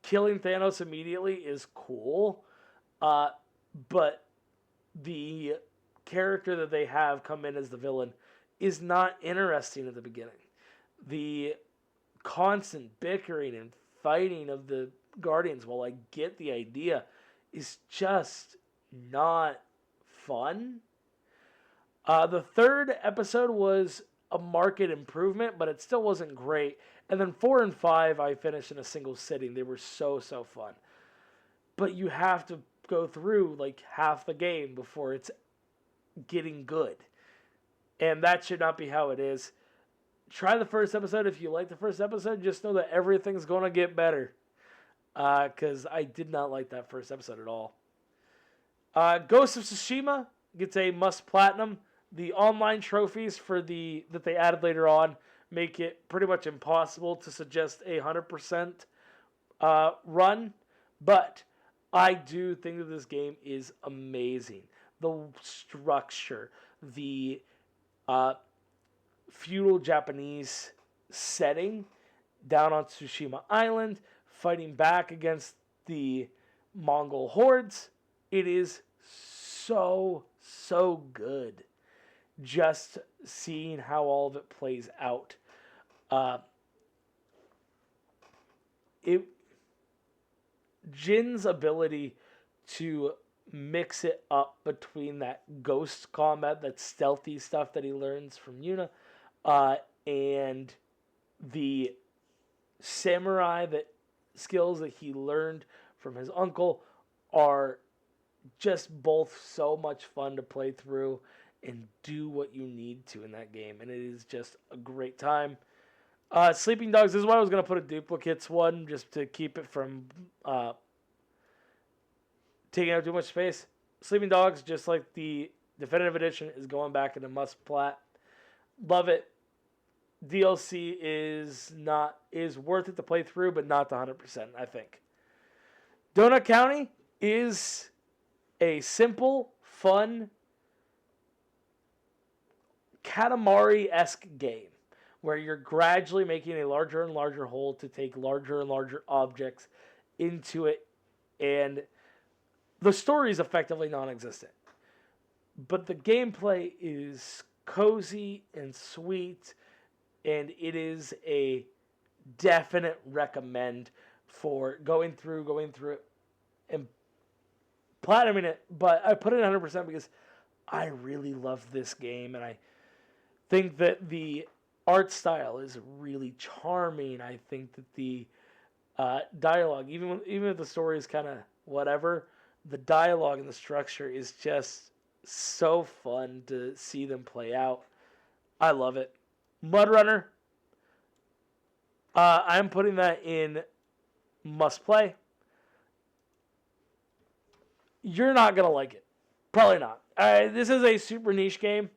Killing Thanos immediately is cool, but the character that they have come in as the villain is not interesting at the beginning. The constant bickering and fighting of the Guardians, while I get the idea, is just not fun. The third episode was a marked improvement, but it still wasn't great. And then 4 and 5 I finished in a single sitting. They were so fun. But you have to go through like half the game before it's getting good. And that should not be how it is. Try the first episode. If you like the first episode, just know that everything's going to get better. Because I did not like that first episode at all. Ghost of Tsushima gets a must platinum. The online trophies that they added later on make it pretty much impossible to suggest a 100% run. But I do think that this game is amazing. The structure, the feudal Japanese setting down on Tsushima Island, fighting back against the Mongol hordes. It is so good. Just seeing how all of it plays out. Jin's ability to mix it up between that ghost combat, that stealthy stuff that he learns from Yuna, and the samurai skills that he learned from his uncle are just both so much fun to play through and do what you need to in that game. And it is just a great time. Sleeping Dogs, this is why I was going to put a duplicates one, just to keep it from taking up too much space. Sleeping Dogs, just like the definitive edition, is going back into must plat. Love it. DLC is worth it to play through, but not the 100%, I think. Donut County is a simple, fun, Katamari-esque game where you're gradually making a larger and larger hole to take larger and larger objects into it, and the story is effectively non-existent. But the gameplay is cozy and sweet, and it is a definite recommend for going through it and platinuming it. But I put it 100% because I really love this game, and I think that the art style is really charming. I think that the dialogue, even if the story is kind of whatever, the dialogue and the structure is just so fun to see them play out. I love it. Mud Runner, I'm putting that in must play. You're not going to like it. Probably not. This is a super niche game,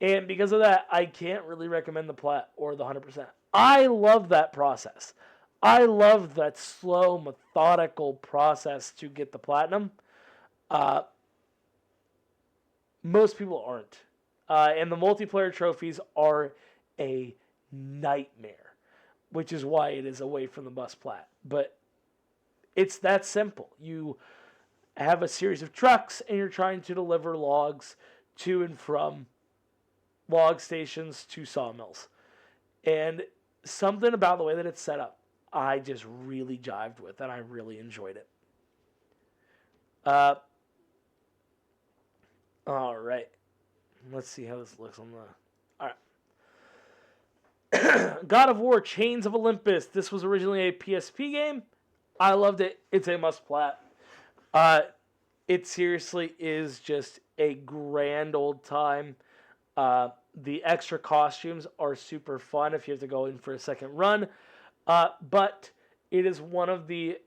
and because of that, I can't really recommend the plat or the 100%. I love that process. I love that slow, methodical process to get the platinum. Most people aren't. And the multiplayer trophies are a nightmare, which is why it is away from the must plat. But it's that simple. You have a series of trucks, and you're trying to deliver logs to and from log stations to sawmills. And something about the way that it's set up, I just really jived with, and I really enjoyed it. All right. Let's see how this looks on the... All right. God of War Chains of Olympus. This was originally a PSP game. I loved it. It's a must plat. It seriously is just a grand old time. The extra costumes are super fun if you have to go in for a second run. But it is one of the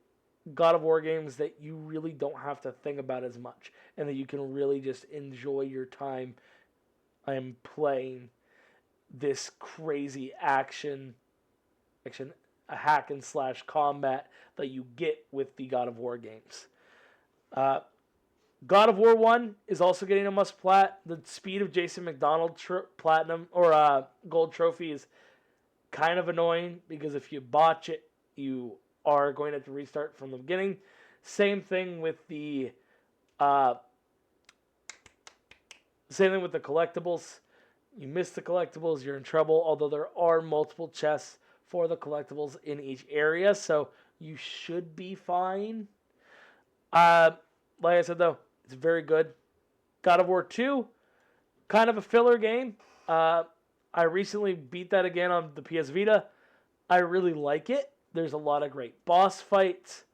God of War games that you really don't have to think about as much, and that you can really just enjoy your time playing this crazy action, a hack and slash combat that you get with the God of War games. God of War 1 is also getting a must plat. The speed of Jason McDonald platinum or gold trophy is kind of annoying because if you botch it, you are going to have to restart from the beginning. Same thing with the collectibles. You miss the collectibles, you're in trouble. Although there are multiple chests for the collectibles in each area, so you should be fine. Like I said though, it's very good. God of War 2, kind of a filler game. I recently beat that again on the PS Vita. I really like it. There's a lot of great boss fights.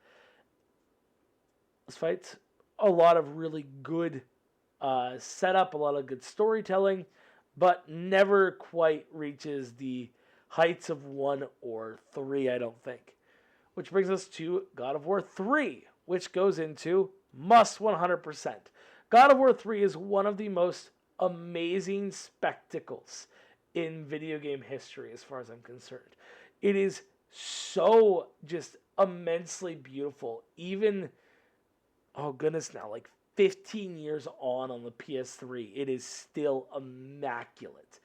A lot of really good setup, a lot of good storytelling, but never quite reaches the heights of 1 or 3, I don't think. Which brings us to God of War 3, which goes into must 100%. God of War 3 is one of the most amazing spectacles in video game history as far as I'm concerned. It is so just immensely beautiful. Even, oh goodness, now like 15 years on the PS3, it is still immaculate.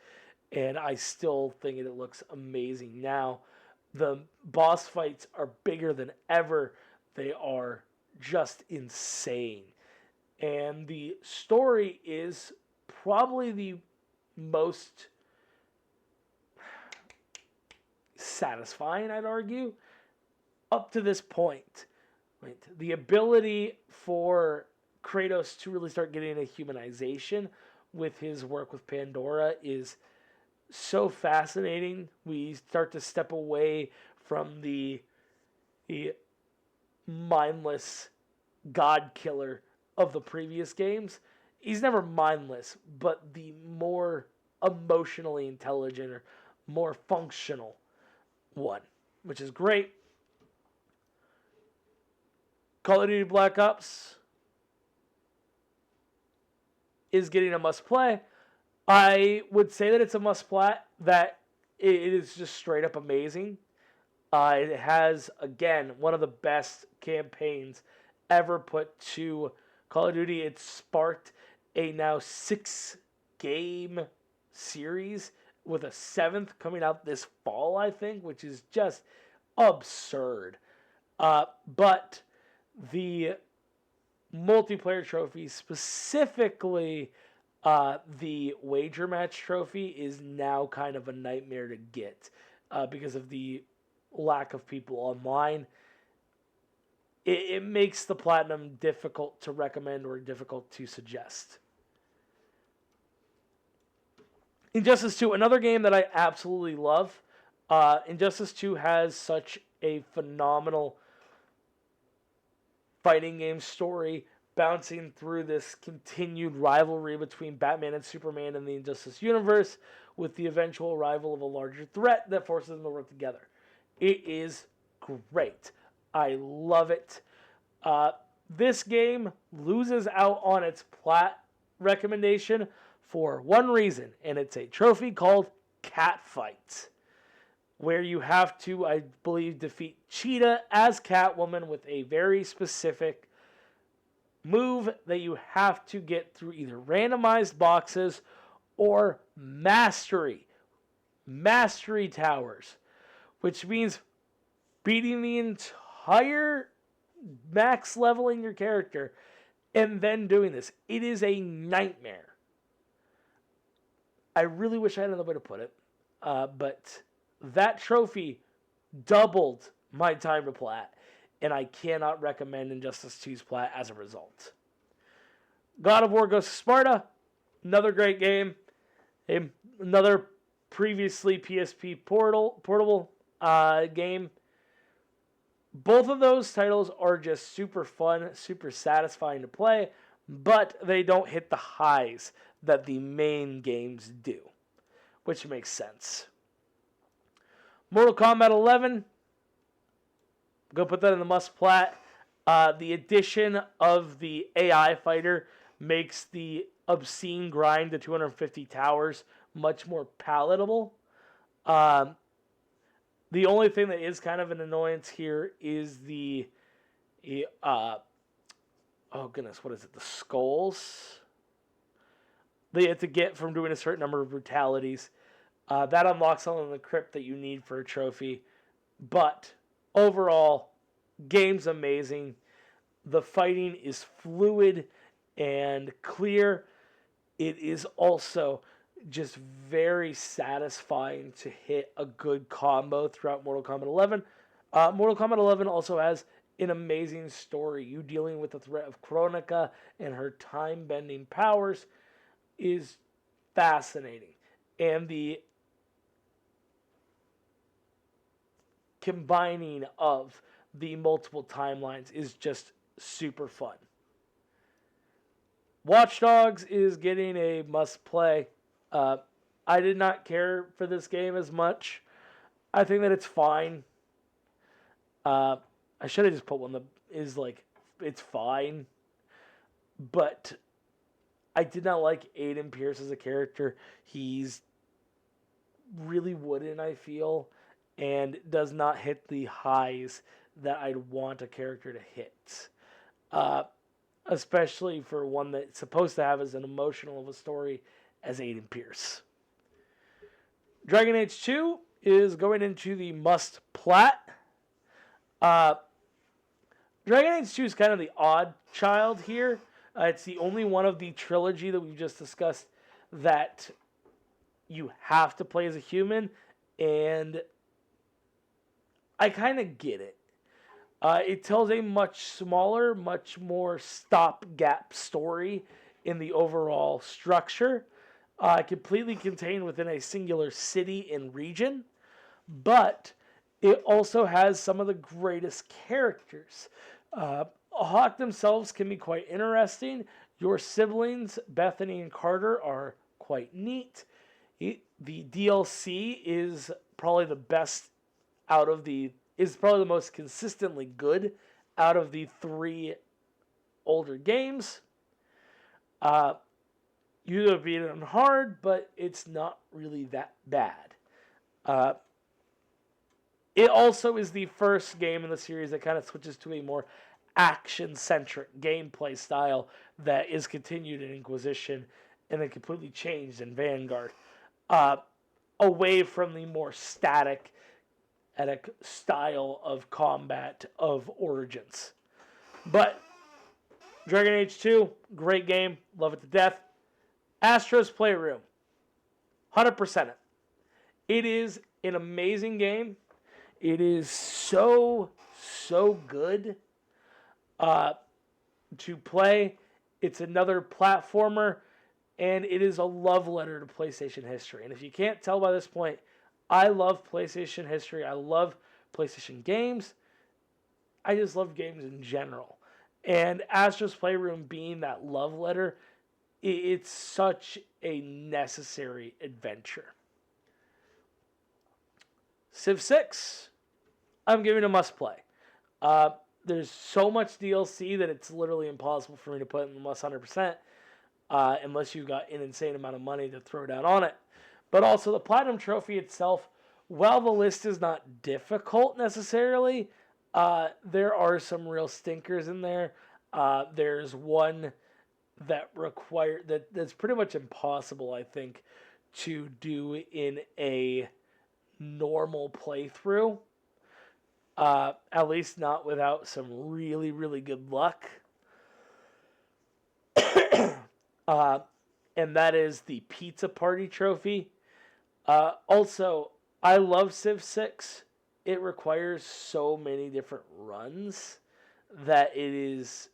And I still think it looks amazing now. The boss fights are bigger than ever. They are just insane. And the story is probably the most satisfying, I'd argue, up to this point. Right? The ability for Kratos to really start getting a humanization with his work with Pandora is so fascinating. We start to step away from the mindless god killer of the previous games. He's never mindless, but the more emotionally intelligent or more functional one, which is great. Call of Duty Black Ops is getting a must play. I would say that it's a must plat, that it is just straight up amazing. It has, again, one of the best campaigns ever put to Call of Duty. It sparked a now 6-game series with a 7th coming out this fall, I think, which is just absurd. But the multiplayer trophies, specifically the wager match trophy, is now kind of a nightmare to get because of the lack of people online. It makes the platinum difficult to recommend or difficult to suggest. Injustice 2, another game that I absolutely love. Injustice 2 has such a phenomenal fighting game story, bouncing through this continued rivalry between Batman and Superman in the Injustice universe, with the eventual arrival of a larger threat that forces them to work together. It is great. I love it. This game loses out on its plat recommendation for one reason, and it's a trophy called Catfight, where you have to, I believe, defeat Cheetah as Catwoman with a very specific move that you have to get through either randomized boxes or mastery towers, which means beating the entire max leveling your character and then doing this. It is a nightmare. I really wish I had another way to put it, but that trophy doubled my time to plat, and I cannot recommend Injustice 2's plat as a result. God of War Ghost of Sparta, another great game. Another previously PSP portable game. Both of those titles are just super fun, super satisfying to play, but they don't hit the highs that the main games do, which makes sense. Mortal Kombat 11, I'm going to put that in the must plat. The addition of the AI fighter makes the obscene grind to 250 towers much more palatable. The only thing that is kind of an annoyance here is the oh goodness, what is it? The skulls that you have to get from doing a certain number of brutalities. That unlocks something in the crypt that you need for a trophy. But overall, game's amazing. The fighting is fluid and clear. It is also just very satisfying to hit a good combo throughout Mortal Kombat 11. Mortal Kombat 11 also has an amazing story. You dealing with the threat of Kronika and her time-bending powers is fascinating. And the combining of the multiple timelines is just super fun. Watch Dogs is getting a must-play. I did not care for this game as much. I think that it's fine. I should have just put one that is like, it's fine. But I did not like Aiden Pierce as a character. He's really wooden, I feel, and does not hit the highs that I'd want a character to hit. Especially for one that's supposed to have as an emotional of a story as Aiden Pierce. Dragon Age 2 is going into the must plat. Dragon Age 2 is kind of the odd child here. It's the only one of the trilogy that we've just discussed that you have to play as a human, and I kind of get it. It tells a much smaller, much more stopgap story in the overall structure, completely contained within a singular city and region, but it also has some of the greatest characters. Hawk themselves can be quite interesting. Your siblings, Bethany and Carter, are quite neat. The DLC is probably the best is probably the most consistently good out of the 3 older games. You have beat it on hard, but it's not really that bad. It also is the first game in the series that kind of switches to a more action-centric gameplay style that is continued in Inquisition and then completely changed in Vanguard. Away from the more static style of combat of Origins. But Dragon Age 2, great game, love it to death. Astro's Playroom, 100% it. It is an amazing game. It is so good to play. It's another platformer, and it is a love letter to PlayStation history. And if you can't tell by this point, I love PlayStation history. I love PlayStation games. I just love games in general. And Astro's Playroom being that love letter, it's such a necessary adventure. Civ 6, I'm giving a must play. There's so much DLC that it's literally impossible for me to put in the must 100%, unless you've got an insane amount of money to throw down on it. But also the Platinum Trophy itself, while the list is not difficult necessarily, there are some real stinkers in there. There's one that's pretty much impossible, I think, to do in a normal playthrough. At least not without some really, really good luck. And that is the Pizza Party Trophy. Also, I love Civ 6. It requires so many different runs that it is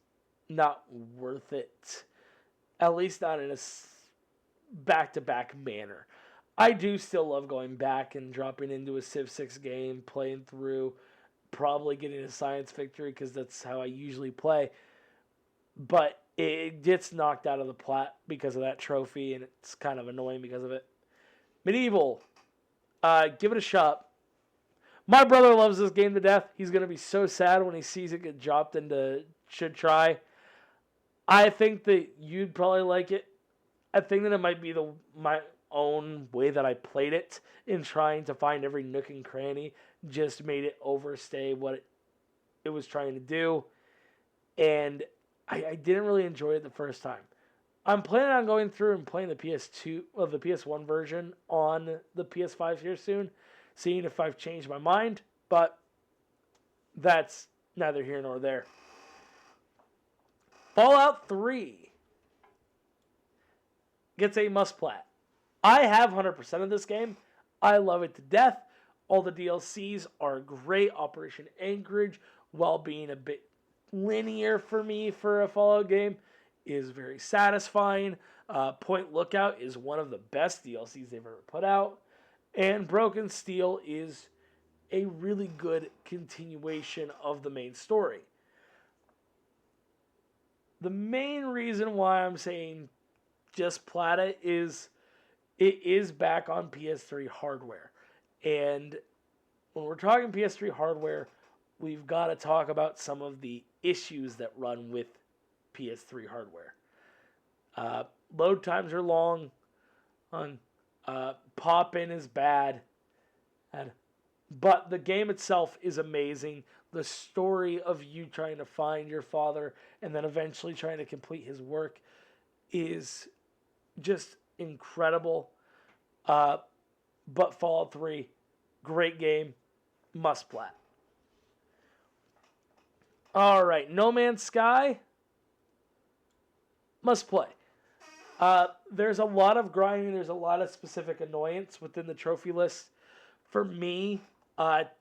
not worth it. At least not in a back-to-back manner. I do still love going back and dropping into a Civ 6 game, playing through, probably getting a science victory because that's how I usually play. But it gets knocked out of the plat because of that trophy, and it's kind of annoying because of it. Medieval. Give it a shot. My brother loves this game to death. He's going to be so sad when he sees it get dropped into Should Try. I think that you'd probably like it. I think that it might be my own way that I played it in trying to find every nook and cranny just made it overstay what it was trying to do. And I didn't really enjoy it the first time. I'm planning on going through and playing the PS2 of the PS1 version on the PS5 here soon, seeing if I've changed my mind, but that's neither here nor there. Fallout 3 gets a must plat. I have 100% of this game. I love it to death. All the DLCs are great. Operation Anchorage, while being a bit linear for me for a Fallout game, is very satisfying. Point Lookout is one of the best DLCs they've ever put out. And Broken Steel is a really good continuation of the main story. The main reason why I'm saying just plat it is back on PS3 hardware. And when we're talking PS3 hardware, we've got to talk about some of the issues that run with PS3 hardware. Load times are long. Pop-in is bad. But the game itself is amazing. The story of you trying to find your father and then eventually trying to complete his work is just incredible. But Fallout 3, great game, must plat. All right, No Man's Sky, must play. There's a lot of grinding. There's a lot of specific annoyance within the trophy list. For me,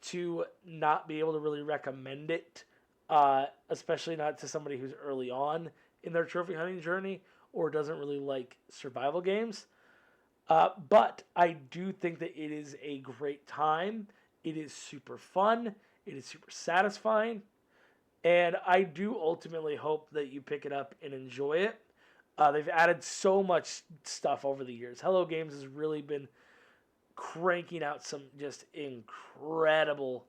to not be able to really recommend it, especially not to somebody who's early on in their trophy hunting journey or doesn't really like survival games. But I do think that it is a great time. It is super fun. It is super satisfying. And I do ultimately hope that you pick it up and enjoy it. They've added so much stuff over the years. Hello Games has really been cranking out some just incredible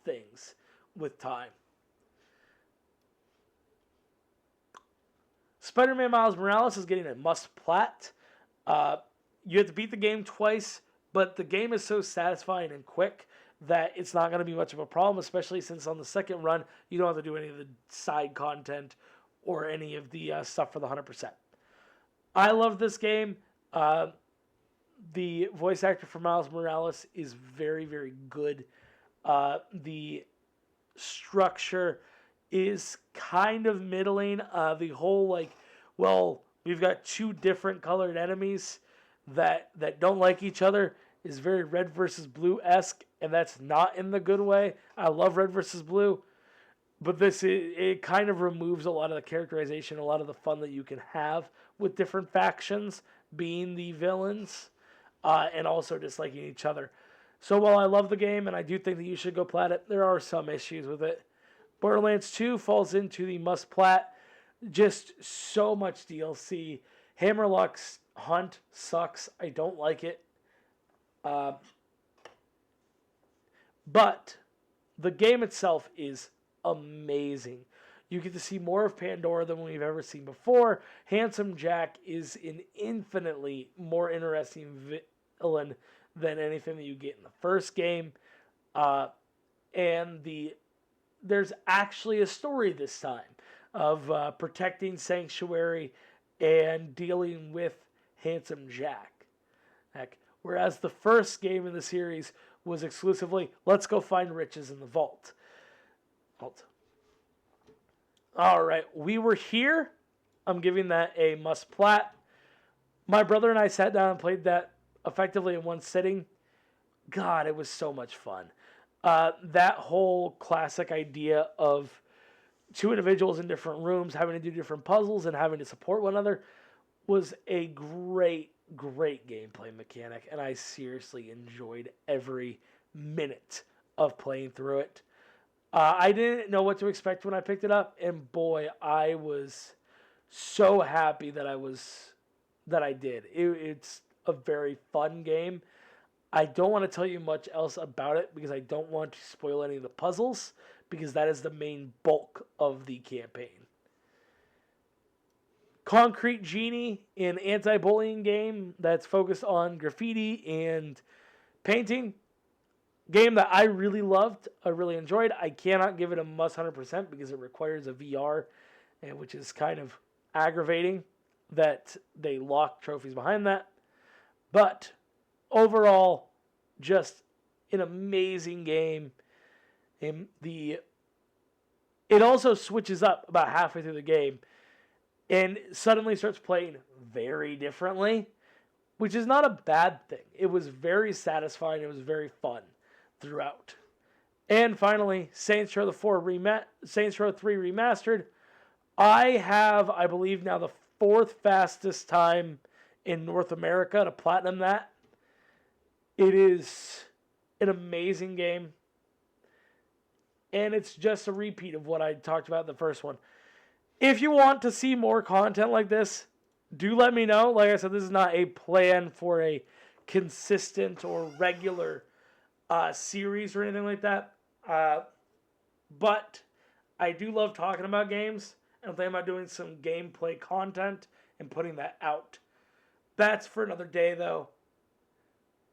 things with time. Spider-Man Miles Morales is getting a must plat. You have to beat the game twice, but the game is so satisfying and quick that it's not going to be much of a problem, especially since on the second run, you don't have to do any of the side content or any of the stuff for the 100%. I love this game. The voice actor for Miles Morales is very, very good. The structure is kind of middling. The whole we've got two different colored enemies that don't like each other is very Red versus Blue-esque, and that's not in the good way. I love Red versus Blue, but it kind of removes a lot of the characterization, a lot of the fun that you can have with different factions being the villains, and also disliking each other. So while I love the game and I do think that you should go plat it, there are some issues with it. Borderlands 2 falls into the must plat. Just so much DLC. Hammerlock's Hunt sucks. I don't like it. But the game itself is amazing. You get to see more of Pandora than we've ever seen before. Handsome Jack is an infinitely more interesting villain than anything that you get in the first game. And there's actually a story this time of protecting Sanctuary and dealing with Handsome Jack. Whereas the first game in the series was exclusively, let's go find riches in the vault. All right, We Were Here. I'm giving that a must plat. My brother and I sat down and played that effectively in one sitting. God, it was so much fun. That whole classic idea of two individuals in different rooms having to do different puzzles and having to support one another was a great gameplay mechanic, and I seriously enjoyed every minute of playing through it. I didn't know what to expect when I picked it up, and boy, I was so happy that I did. It's a very fun game. I don't want to tell you much else about it because I don't want to spoil any of the puzzles, because that is the main bulk of the campaign. Concrete Genie, an anti-bullying game that's focused on graffiti and painting. Game that I really loved, I really enjoyed. I cannot give it a must 100% because it requires a VR, which is kind of aggravating that they lock trophies behind that. But overall, just an amazing game. It also switches up about halfway through the game and suddenly starts playing very differently, which is not a bad thing. It was very satisfying. It was very fun throughout. And finally, Saints Row 3 Remastered. I have, I believe, now the 4th fastest time in North America to platinum that. It is an amazing game. And it's just a repeat of what I talked about in the first one. If you want to see more content like this, do let me know. Like I said, this is not a plan for a consistent or regular series or anything like that. But I do love talking about games, and I'm thinking about doing some gameplay content and putting that out. That's for another day, though.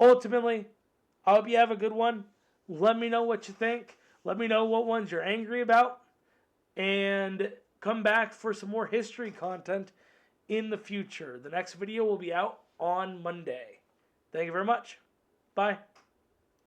Ultimately, I hope you have a good one. Let me know what you think. Let me know what ones you're angry about. And come back for some more history content in the future. The next video will be out on Monday. Thank you very much. Bye.